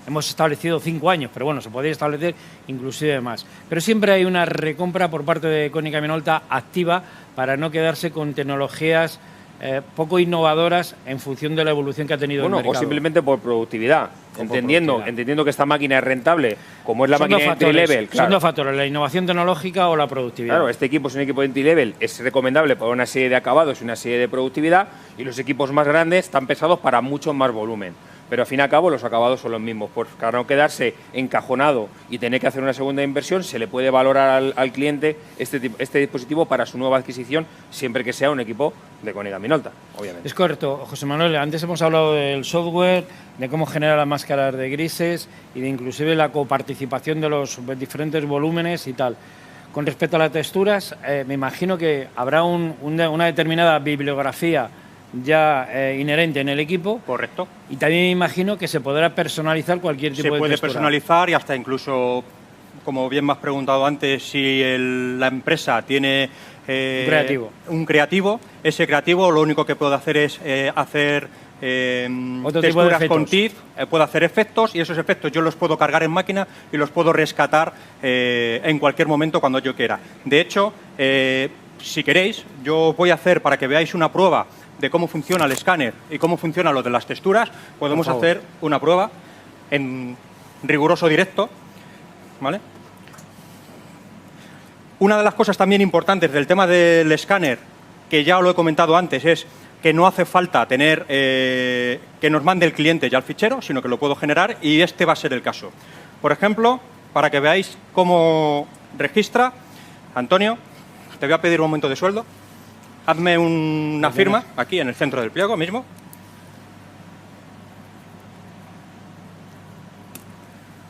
Hemos establecido 5 años, pero bueno, se podría establecer inclusive más. Pero siempre hay una recompra por parte de Konica Minolta activa para no quedarse con tecnologías poco innovadoras en función de la evolución que ha tenido el mercado. O simplemente por productividad. Entendiendo que esta máquina es rentable, como es la máquina de entry level. Claro. Son dos factores, la innovación tecnológica o la productividad. Claro, este equipo es un equipo de entry level, es recomendable para una serie de acabados y una serie de productividad, y los equipos más grandes están pensados para mucho más volumen. Pero al fin y al cabo los acabados son los mismos. Por no quedarse encajonado y tener que hacer una segunda inversión, se le puede valorar al cliente este dispositivo para su nueva adquisición, siempre que sea un equipo de Konica Minolta, obviamente. Es correcto, José Manuel. Antes hemos hablado del software, de cómo generar las máscaras de grises y de inclusive la coparticipación de los diferentes volúmenes y tal. Con respecto a las texturas, me imagino que habrá una determinada bibliografía ya inherente en el equipo. Correcto. Y también me imagino que se podrá personalizar cualquier tipo de textura. Se puede personalizar y hasta incluso, como bien me has preguntado antes, si la empresa tiene un creativo, ese creativo lo único que puede hacer es hacer texturas con TIFF, puedo hacer efectos y esos efectos yo los puedo cargar en máquina y los puedo rescatar en cualquier momento cuando yo quiera. De hecho, si queréis, yo voy a hacer, para que veáis una prueba de cómo funciona el escáner y cómo funciona lo de las texturas, podemos hacer una prueba en riguroso directo, ¿vale? Una de las cosas también importantes del tema del escáner, que ya lo he comentado antes, es que no hace falta tener que nos mande el cliente ya el fichero, sino que lo puedo generar y este va a ser el caso. Por ejemplo, para que veáis cómo registra, Antonio, te voy a pedir un aumento de sueldo. Hazme una firma aquí en el centro del pliego mismo.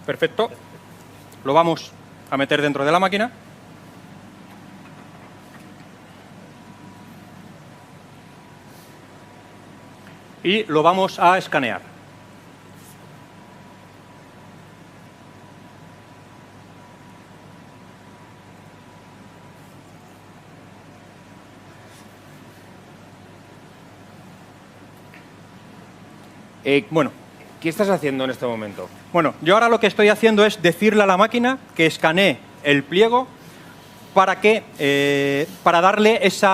Perfecto. Lo vamos a meter dentro de la máquina. Y lo vamos a escanear. Bueno, ¿qué estás haciendo en este momento? Bueno, yo ahora lo que estoy haciendo es decirle a la máquina que escanee el pliego para darle ese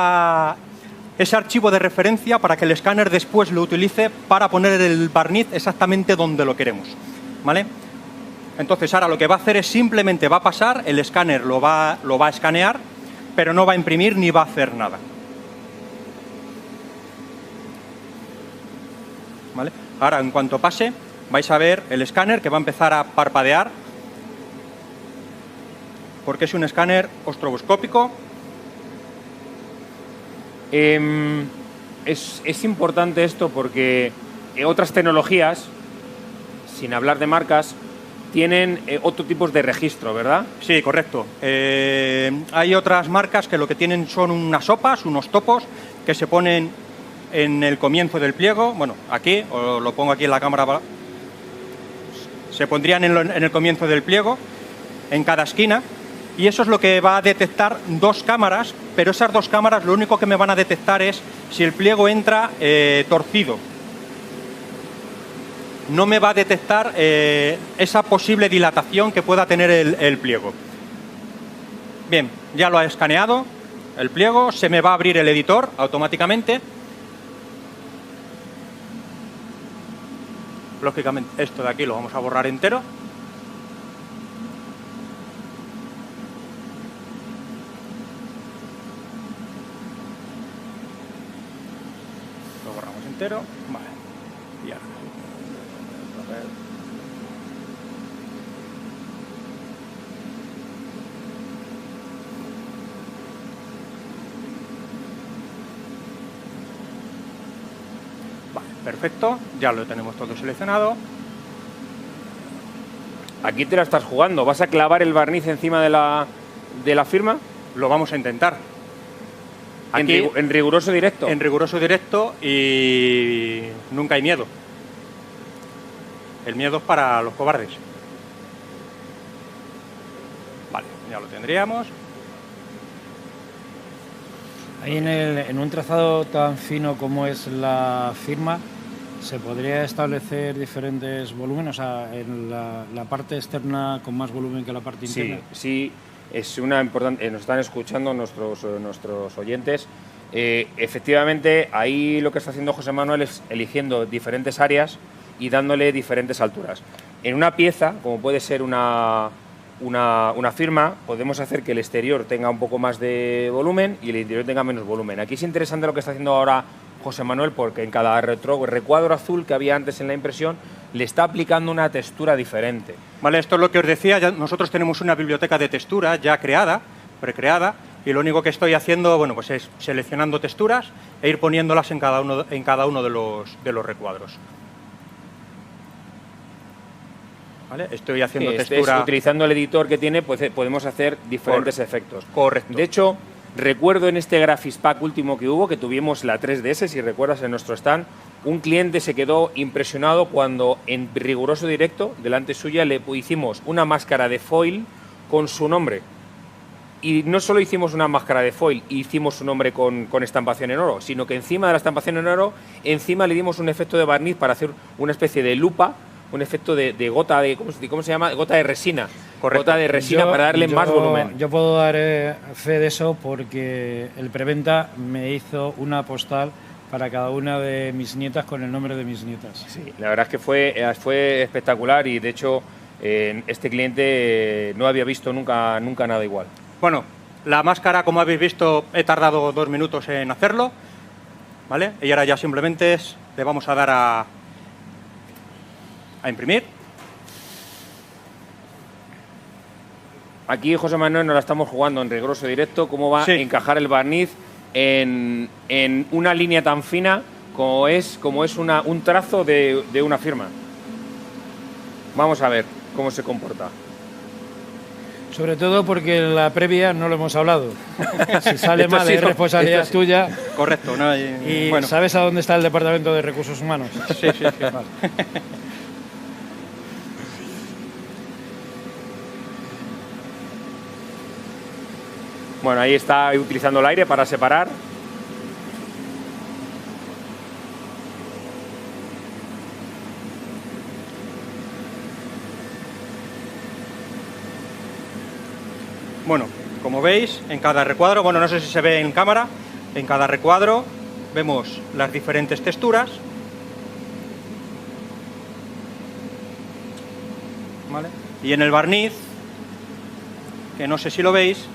archivo de referencia para que el escáner después lo utilice para poner el barniz exactamente donde lo queremos, ¿vale? Entonces ahora lo que va a hacer es simplemente va a pasar, el escáner lo va a escanear, pero no va a imprimir ni va a hacer nada, ¿vale? Ahora, en cuanto pase, vais a ver el escáner que va a empezar a parpadear, porque es un escáner estroboscópico. Es importante esto porque otras tecnologías, sin hablar de marcas, tienen otro tipo de registro, ¿verdad? Sí, correcto. Hay otras marcas que lo que tienen son unas sopas, unos topos, que se ponen en el comienzo del pliego. Bueno, aquí, os lo pongo aquí en la cámara, se pondrían en el comienzo del pliego, en cada esquina, y eso es lo que va a detectar dos cámaras, pero esas dos cámaras lo único que me van a detectar es si el pliego entra torcido. No me va a detectar esa posible dilatación que pueda tener el pliego. Bien, ya lo ha escaneado el pliego, se me va a abrir el editor automáticamente. Lógicamente, esto de aquí lo vamos a borrar entero. Lo borramos entero. Vale. Y ahora. Vale, perfecto. Ya lo tenemos todo seleccionado. Aquí te la estás jugando. ¿Vas a clavar el barniz encima de la firma? Lo vamos a intentar. En riguroso directo. En riguroso directo y nunca hay miedo. El miedo es para los cobardes. Vale, ya lo tendríamos. Ahí en un trazado tan fino como es la firma, ¿se podría establecer diferentes volúmenes? O sea, en la parte externa con más volumen que la parte interna. Sí, es una importante. Nos están escuchando nuestros oyentes. Efectivamente, ahí lo que está haciendo José Manuel es eligiendo diferentes áreas y dándole diferentes alturas. En una pieza, como puede ser una firma, podemos hacer que el exterior tenga un poco más de volumen y el interior tenga menos volumen. Aquí es interesante lo que está haciendo ahora José Manuel, porque en cada recuadro azul que había antes en la impresión le está aplicando una textura diferente. Vale, esto es lo que os decía. Nosotros tenemos una biblioteca de texturas ya creada, precreada, y lo único que estoy haciendo, bueno, pues es seleccionando texturas e ir poniéndolas en cada uno de los recuadros. ¿Vale? Estoy haciendo textura. Utilizando el editor que tiene, pues podemos hacer diferentes efectos. Correcto. De hecho, recuerdo en este Graphics Pack último que hubo, que tuvimos la 3DS, si recuerdas, en nuestro stand, un cliente se quedó impresionado cuando en riguroso directo, delante suya, le hicimos una máscara de foil con su nombre. Y no solo hicimos una máscara de foil, hicimos su nombre con estampación en oro, sino que encima de la estampación en oro, encima le dimos un efecto de barniz para hacer una especie de lupa, un efecto de gota de, ¿cómo se llama? Gota de resina. Correcto. Gota de resina para darle más volumen. Yo puedo dar fe de eso porque el preventa me hizo una postal para cada una de mis nietas con el nombre de mis nietas. Sí, la verdad es que fue espectacular y de hecho este cliente no había visto nunca nada igual. Bueno, la máscara, como habéis visto, he tardado 2 minutos en hacerlo, ¿vale? Y ahora ya simplemente le vamos a dar a imprimir. Aquí José Manuel nos la estamos jugando en riguroso directo, cómo va a encajar el barniz en una línea tan fina como es un trazo de una firma. Vamos a ver cómo se comporta. Sobre todo porque en la previa no lo hemos hablado. Si sale mal es responsabilidad tuya. Correcto, ¿no? Y bueno. ¿sabes a dónde está el Departamento de Recursos Humanos? Sí. Vale. Bueno, ahí está utilizando el aire para separar. Bueno, como veis, en cada recuadro, bueno, no sé si se ve en cámara, en cada recuadro vemos las diferentes texturas. ¿Vale? Y en el barniz, que no sé si lo veis,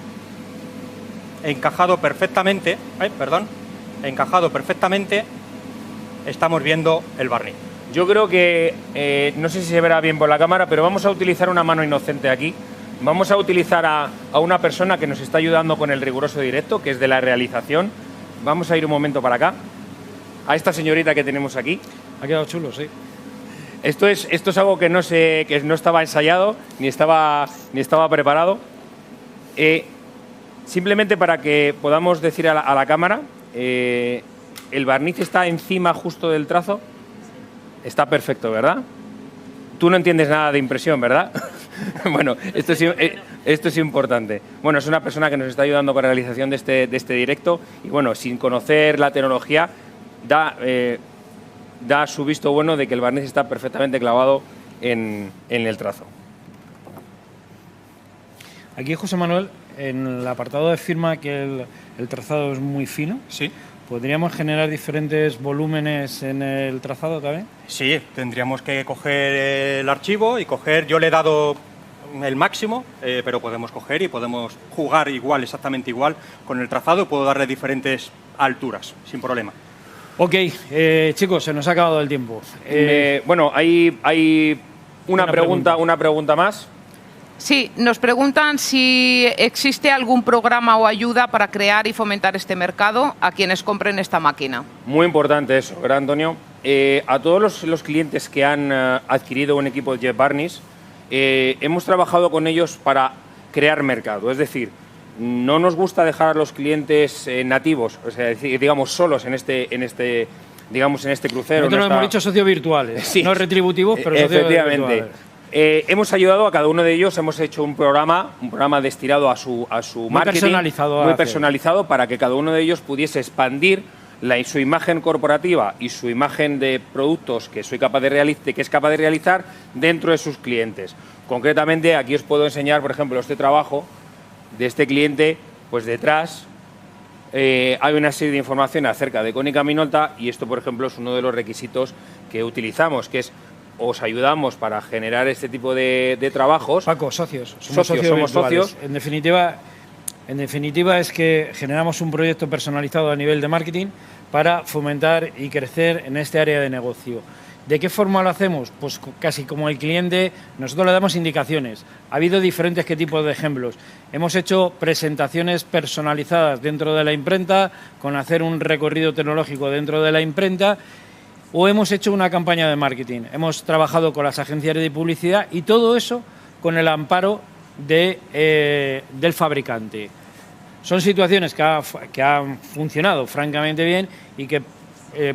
encajado perfectamente, estamos viendo el barniz. Yo creo que, no sé si se verá bien por la cámara, pero vamos a utilizar una mano inocente aquí. Vamos a utilizar a una persona que nos está ayudando con el riguroso directo, que es de la realización. Vamos a ir un momento para acá. A esta señorita que tenemos aquí. Ha quedado chulo, sí. Esto es algo que no estaba ensayado, ni estaba preparado. Simplemente para que podamos decir a la cámara, el barniz está encima justo del trazo. Está perfecto, ¿verdad? Tú no entiendes nada de impresión, ¿verdad? Bueno, esto es importante. Bueno, es una persona que nos está ayudando con la realización de este directo y bueno, sin conocer la tecnología, da su visto bueno de que el barniz está perfectamente clavado en el trazo. Aquí, José Manuel, en el apartado de firma, que el trazado es muy fino, Sí. ¿podríamos generar diferentes volúmenes en el trazado también? Sí, tendríamos que coger el archivo y coger, yo le he dado el máximo, pero podemos coger y podemos jugar igual, exactamente igual, con el trazado y puedo darle diferentes alturas, sin problema. Ok, chicos, se nos ha acabado el tiempo. Bueno, hay una pregunta más. Sí, nos preguntan si existe algún programa o ayuda para crear y fomentar este mercado a quienes compren esta máquina. Muy importante eso, ¿verdad, Antonio? A todos los clientes que han adquirido un equipo de Jeff Barnes, hemos trabajado con ellos para crear mercado. Es decir, no nos gusta dejar a los clientes nativos, o sea, digamos, solos en este crucero. Nosotros hemos dicho socios virtuales, sí, no retributivos, pero socios virtuales. Hemos ayudado a cada uno de ellos, hemos hecho un programa destinado a su marketing, muy personalizado para que cada uno de ellos pudiese expandir su imagen corporativa y su imagen de productos que es capaz de realizar dentro de sus clientes. Concretamente, aquí os puedo enseñar, por ejemplo, este trabajo de este cliente, pues detrás hay una serie de información acerca de Konica Minolta y esto, por ejemplo, es uno de los requisitos que utilizamos, que es os ayudamos para generar este tipo de trabajos. Paco, socios. Somos socios. En definitiva es que generamos un proyecto personalizado a nivel de marketing para fomentar y crecer en este área de negocio. ¿De qué forma lo hacemos? Pues casi como el cliente, nosotros le damos indicaciones. Ha habido diferentes tipos de ejemplos. Hemos hecho presentaciones personalizadas dentro de la imprenta, con hacer un recorrido tecnológico dentro de la imprenta, o hemos hecho una campaña de marketing. Hemos trabajado con las agencias de publicidad y todo eso con el amparo del fabricante. Son situaciones que han funcionado francamente bien y que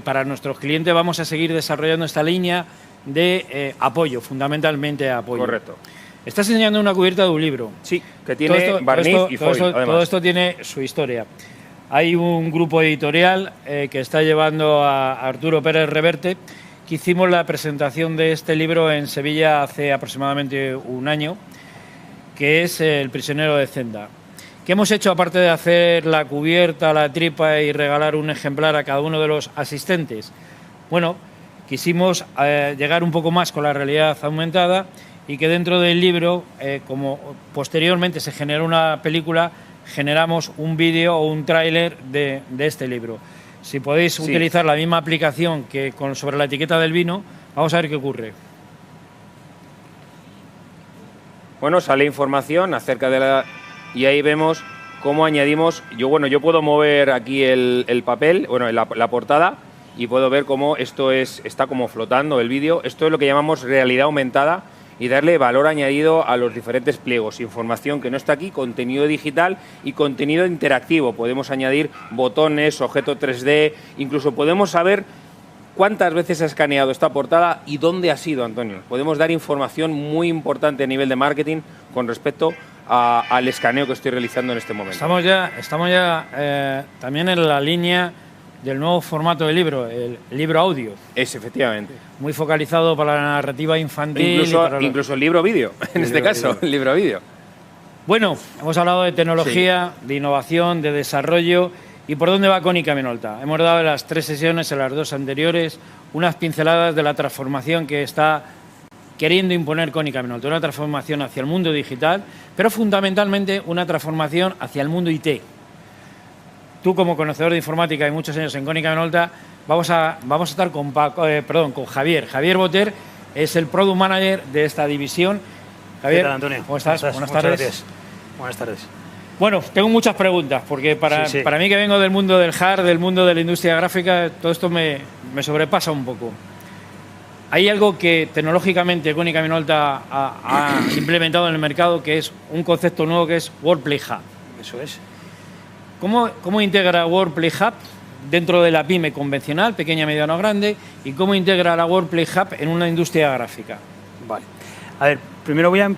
para nuestros clientes vamos a seguir desarrollando esta línea de apoyo, fundamentalmente apoyo. Correcto. Estás enseñando una cubierta de un libro. Sí, que tiene barniz y foil, además. Todo esto tiene su historia. Hay un grupo editorial que está llevando a Arturo Pérez Reverte, que hicimos la presentación de este libro en Sevilla hace aproximadamente un año, que es El prisionero de Zenda. ¿Qué hemos hecho aparte de hacer la cubierta, la tripa y regalar un ejemplar a cada uno de los asistentes? Bueno, quisimos llegar un poco más con la realidad aumentada y que dentro del libro, como posteriormente se generó una película, generamos un vídeo o un tráiler de este libro. Si podéis utilizar la misma aplicación que sobre la etiqueta del vino, vamos a ver qué ocurre. Bueno, sale información acerca de la... Y ahí vemos cómo añadimos... Yo puedo mover aquí el papel, la portada, y puedo ver cómo esto está como flotando el vídeo. Esto es lo que llamamos realidad aumentada y darle valor añadido a los diferentes pliegos. Información que no está aquí, contenido digital y contenido interactivo. Podemos añadir botones, objeto 3D, incluso podemos saber cuántas veces ha escaneado esta portada y dónde ha sido, Antonio. Podemos dar información muy importante a nivel de marketing con respecto al escaneo que estoy realizando en este momento. Estamos ya también en la línea del nuevo formato de libro, el libro audio. Es, efectivamente. Muy focalizado para la narrativa infantil. Incluso el libro vídeo, en este caso, el libro vídeo. Bueno, hemos hablado de tecnología, de innovación, de desarrollo. ¿Y por dónde va Konica Minolta? Hemos dado en las 3 sesiones, en las 2 anteriores, unas pinceladas de la transformación que está queriendo imponer Konica Minolta. Una transformación hacia el mundo digital, pero fundamentalmente una transformación hacia el mundo IT. Tú, como conocedor de informática y muchos años en Konica Minolta, vamos a estar con Javier. Javier Boter es el Product Manager de esta división. Javier, ¿qué tal, Antonio? ¿Cómo estás? Buenas tardes. Gracias. Buenas tardes. Bueno, tengo muchas preguntas, porque para mí, que vengo del mundo del hard, del mundo de la industria gráfica, todo esto me sobrepasa un poco. Hay algo que tecnológicamente Konica Minolta ha implementado en el mercado, que es un concepto nuevo, que es Workplay Hub. Eso es. ¿Cómo integra Workplay Hub dentro de la pyme convencional, pequeña, mediana o grande, y cómo integra la Workplay Hub en una industria gráfica? Vale. A ver, primero voy a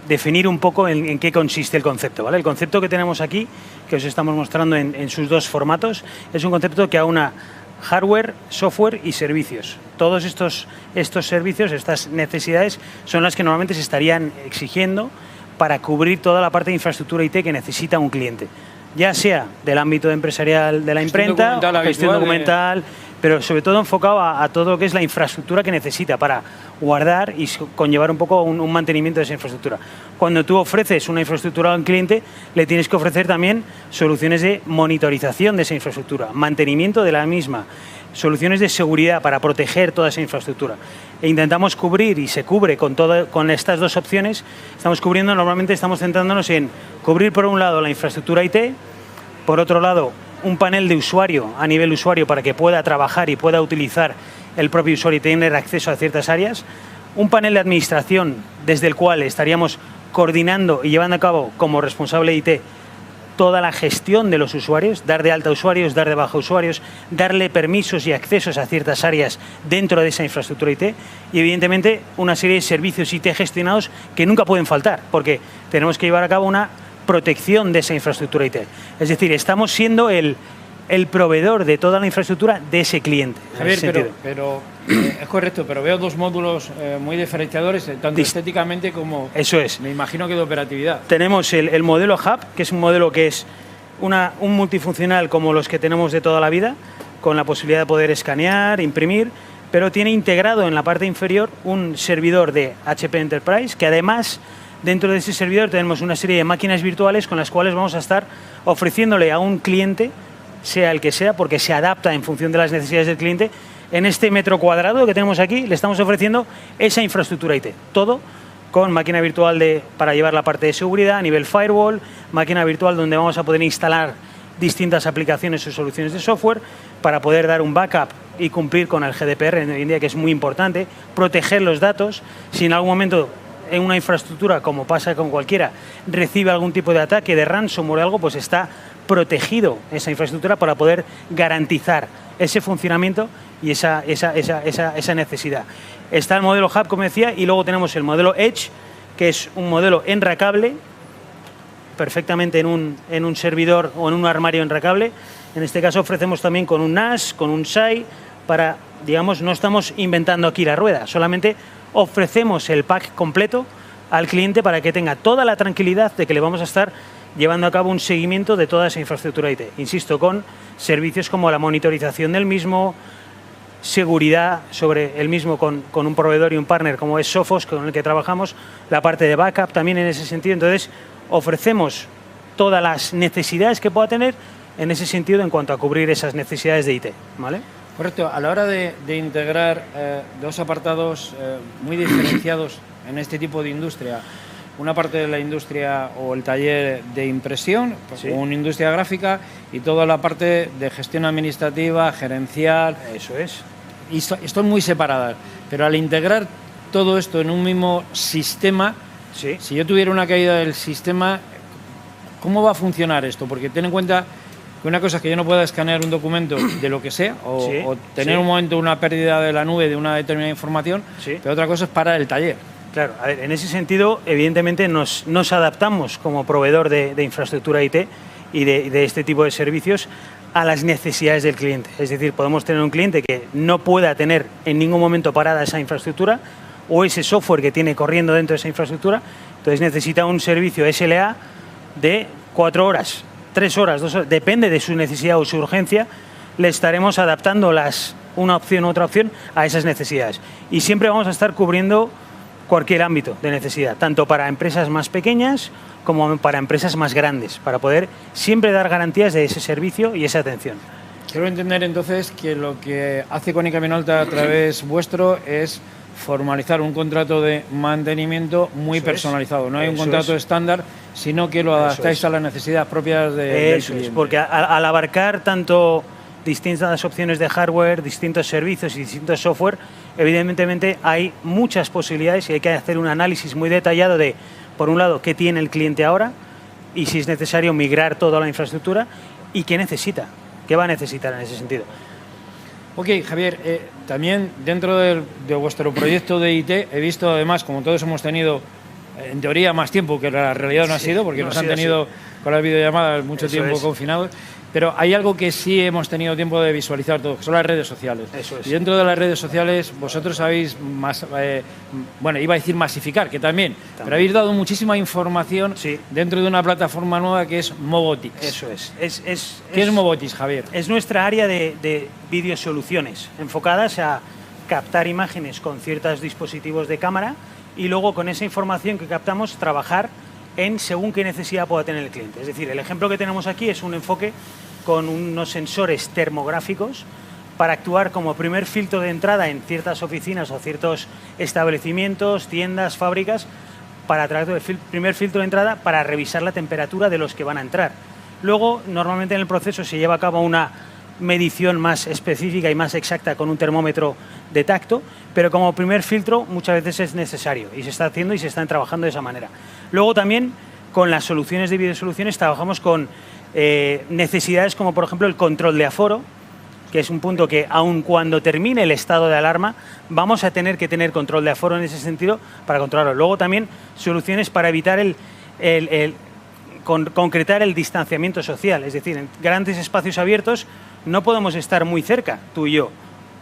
definir un poco en qué consiste el concepto, ¿vale? El concepto que tenemos aquí, que os estamos mostrando en sus dos formatos, es un concepto que aúna hardware, software y servicios. Todos estos servicios, estas necesidades, son las que normalmente se estarían exigiendo para cubrir toda la parte de infraestructura IT que necesita un cliente. ya sea del ámbito empresarial de la imprenta, documental gestión habitual, documental, pero sobre todo enfocado a todo lo que es la infraestructura que necesita para guardar y conllevar un poco un mantenimiento de esa infraestructura. Cuando tú ofreces una infraestructura a un cliente, le tienes que ofrecer también soluciones de monitorización de esa infraestructura, mantenimiento de la misma, soluciones de seguridad para proteger toda esa infraestructura. E intentamos cubrir, y se cubre con estas dos opciones, normalmente estamos centrándonos en cubrir por un lado la infraestructura IT, por otro lado un panel de usuario a nivel usuario para que pueda trabajar y pueda utilizar el propio usuario y tener acceso a ciertas áreas, un panel de administración desde el cual estaríamos coordinando y llevando a cabo como responsable de IT toda la gestión de los usuarios, dar de alta usuarios, dar de baja usuarios, darle permisos y accesos a ciertas áreas dentro de esa infraestructura IT y, evidentemente, una serie de servicios IT gestionados que nunca pueden faltar, porque tenemos que llevar a cabo una protección de esa infraestructura IT. Es decir, estamos siendo el proveedor de toda la infraestructura de ese cliente. Javier, pero es correcto, pero veo dos módulos muy diferenciadores, tanto estéticamente como, eso es, me imagino que de operatividad. Tenemos el modelo Hub, que es un modelo que es un multifuncional como los que tenemos de toda la vida, con la posibilidad de poder escanear, imprimir, pero tiene integrado en la parte inferior un servidor de HP Enterprise, que además, dentro de ese servidor tenemos una serie de máquinas virtuales con las cuales vamos a estar ofreciéndole a un cliente, sea el que sea, porque se adapta en función de las necesidades del cliente, en este metro cuadrado que tenemos aquí, le estamos ofreciendo esa infraestructura IT. Todo con máquina virtual para llevar la parte de seguridad a nivel firewall, máquina virtual donde vamos a poder instalar distintas aplicaciones o soluciones de software para poder dar un backup y cumplir con el GDPR hoy en día, que es muy importante, proteger los datos. Si en algún momento en una infraestructura, como pasa con cualquiera, recibe algún tipo de ataque de ransomware o algo, pues está protegido esa infraestructura para poder garantizar ese funcionamiento y esa necesidad. Está el modelo Hub, como decía, y luego tenemos el modelo Edge, que es un modelo enracable, perfectamente en un servidor o en un armario enracable. En este caso ofrecemos también con un NAS, con un SAI, para, digamos, no estamos inventando aquí la rueda, solamente ofrecemos el pack completo al cliente para que tenga toda la tranquilidad de que le vamos a estar llevando a cabo un seguimiento de toda esa infraestructura IT. Insisto, con servicios como la monitorización del mismo, seguridad sobre el mismo con un proveedor y un partner como es Sophos, con el que trabajamos, la parte de backup también en ese sentido. Entonces, ofrecemos todas las necesidades que pueda tener en ese sentido en cuanto a cubrir esas necesidades de IT, ¿vale? Correcto. A la hora de integrar dos apartados muy diferenciados en este tipo de industria, una parte de la industria o el taller de impresión, sí, una industria gráfica y toda la parte de gestión administrativa, gerencial. Eso es. Y están muy separadas. Pero al integrar todo esto en un mismo sistema, sí, si yo tuviera una caída del sistema, ¿cómo va a funcionar esto? Porque ten en cuenta que una cosa es que yo no pueda escanear un documento de lo que sea o, sí, o tener un momento una pérdida de la nube de una determinada información, sí, pero otra cosa es para el taller. Claro, a ver, en ese sentido, evidentemente nos adaptamos como proveedor de infraestructura IT y de este tipo de servicios a las necesidades del cliente. Es decir, podemos tener un cliente que no pueda tener en ningún momento parada esa infraestructura o ese software que tiene corriendo dentro de esa infraestructura, entonces necesita un servicio SLA de 4 horas, 3 horas, 2 horas, depende de su necesidad o su urgencia, le estaremos adaptando una opción u otra opción a esas necesidades. Y siempre vamos a estar cubriendo cualquier ámbito de necesidad, tanto para empresas más pequeñas como para empresas más grandes, para poder siempre dar garantías de ese servicio y esa atención. Quiero entender entonces que lo que hace Konica Minolta a través vuestro es formalizar un contrato de mantenimiento muy personalizado. No hay un contrato estándar, sino que lo adaptáis a las necesidades propias del cliente. Porque al abarcar tanto distintas opciones de hardware, distintos servicios y distintos software, evidentemente hay muchas posibilidades y hay que hacer un análisis muy detallado de, por un lado, qué tiene el cliente ahora y si es necesario migrar toda la infraestructura y qué necesita, qué va a necesitar en ese sentido. Ok, Javier, también dentro de vuestro proyecto de IT he visto además, como todos hemos tenido en teoría más tiempo, que la realidad no ha sido, porque nos han tenido con las videollamadas mucho tiempo confinados, Pero hay algo que sí hemos tenido tiempo de visualizar todos, que son las redes sociales. Eso es. Y dentro de las redes sociales vosotros habéis, bueno, iba a decir masificar, que también, pero habéis dado muchísima información dentro de una plataforma nueva que es Mobotics. Eso es. ¿Qué es Mobotics, Javier? Es nuestra área de videosoluciones, enfocadas a captar imágenes con ciertos dispositivos de cámara y luego con esa información que captamos trabajar en según qué necesidad pueda tener el cliente. Es decir, el ejemplo que tenemos aquí es un enfoque con unos sensores termográficos para actuar como primer filtro de entrada en ciertas oficinas o ciertos establecimientos, tiendas, fábricas, para tratar el primer filtro de entrada para revisar la temperatura de los que van a entrar. Luego, normalmente en el proceso se lleva a cabo una medición más específica y más exacta con un termómetro de tacto, pero como primer filtro muchas veces es necesario y se está haciendo y se están trabajando de esa manera. Luego también con las soluciones de videosoluciones trabajamos con necesidades como por ejemplo el control de aforo, que es un punto que aun cuando termine el estado de alarma vamos a tener que tener control de aforo en ese sentido para controlarlo. Luego también soluciones para evitar concretar el distanciamiento social, es decir, en grandes espacios abiertos no podemos estar muy cerca, tú y yo,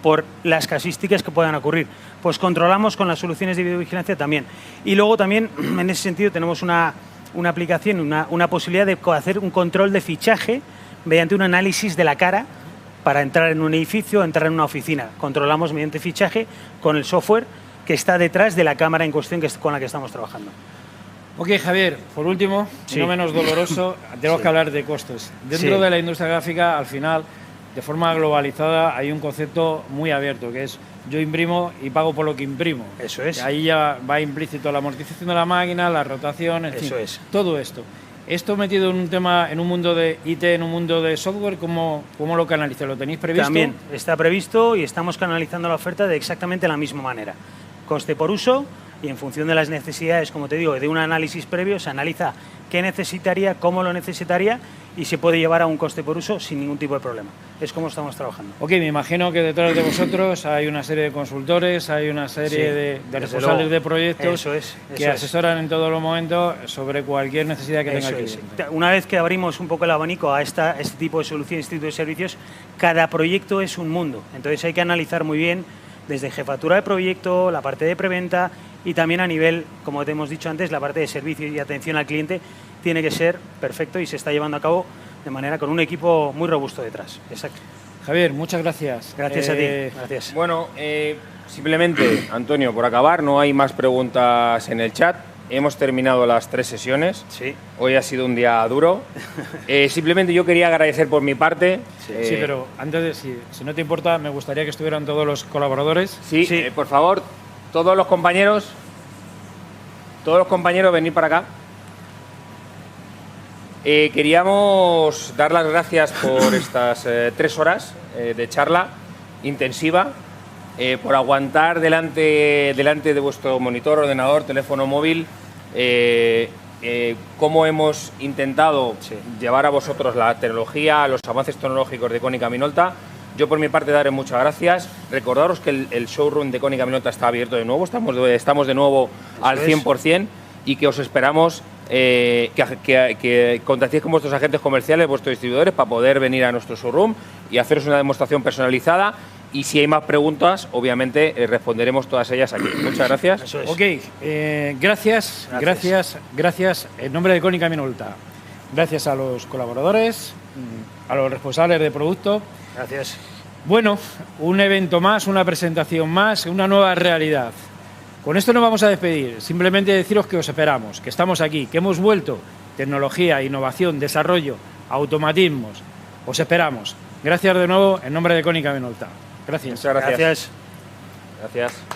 por las casísticas que puedan ocurrir. Pues controlamos con las soluciones de videovigilancia también. Y luego también, en ese sentido, tenemos una aplicación, una posibilidad de hacer un control de fichaje mediante un análisis de la cara para entrar en un edificio, entrar en una oficina. Controlamos mediante fichaje con el software que está detrás de la cámara en cuestión con la que estamos trabajando. Ok, Javier, por último, y no menos doloroso, tenemos que hablar de costos. Dentro de la industria gráfica, al final, de forma globalizada, hay un concepto muy abierto, que es yo imprimo y pago por lo que imprimo. Eso es. Ahí ya va implícito la amortización de la máquina, la rotación, en fin, todo esto. Esto metido en un tema, en un mundo de IT, en un mundo de software, ¿cómo lo canalizáis? ¿Lo tenéis previsto? También está previsto y estamos canalizando la oferta de exactamente la misma manera. Coste por uso y en función de las necesidades, como te digo, de un análisis previo, se analiza qué necesitaría, cómo lo necesitaría y se puede llevar a un coste por uso sin ningún tipo de problema. Es como estamos trabajando. Ok, me imagino que detrás de vosotros hay una serie de consultores, hay una serie de responsables de proyectos que asesoran en todos los momentos sobre cualquier necesidad que tenga el cliente. Una vez que abrimos un poco el abanico a este tipo de soluciones, este tipo de servicios, cada proyecto es un mundo. Entonces hay que analizar muy bien desde jefatura de proyecto, la parte de preventa y también a nivel, como te hemos dicho antes, la parte de servicio y atención al cliente tiene que ser perfecto y se está llevando a cabo de manera con un equipo muy robusto detrás. Exacto. Javier, muchas gracias. Gracias a ti. Gracias. Bueno, simplemente, Antonio, por acabar, no hay más preguntas en el chat. Hemos terminado las 3 sesiones. Sí. Hoy ha sido un día duro. Simplemente yo quería agradecer por mi parte. Sí, pero antes de, si no te importa, me gustaría que estuvieran todos los colaboradores. Sí, por favor, todos los compañeros, venid para acá. Queríamos dar las gracias por estas 3 horas de charla intensiva, por aguantar delante de vuestro monitor, ordenador, teléfono móvil, cómo hemos intentado llevar a vosotros la tecnología, los avances tecnológicos de Konica Minolta. Yo por mi parte daré muchas gracias. Recordaros que el showroom de Konica Minolta está abierto de nuevo, estamos de nuevo al 100% y que os esperamos que contactéis con vuestros agentes comerciales, vuestros distribuidores, para poder venir a nuestro showroom y haceros una demostración personalizada. Y si hay más preguntas, obviamente responderemos todas ellas aquí. Muchas gracias. Eso es. Ok, gracias en nombre de Konica Minolta. Gracias a los colaboradores, a los responsables de producto. Gracias. Bueno, un evento más, una presentación más, una nueva realidad. Con esto nos vamos a despedir. Simplemente deciros que os esperamos, que estamos aquí, que hemos vuelto. Tecnología, innovación, desarrollo, automatismos. Os esperamos. Gracias de nuevo en nombre de Konica Minolta. Gracias. Muchas gracias. Gracias. Gracias.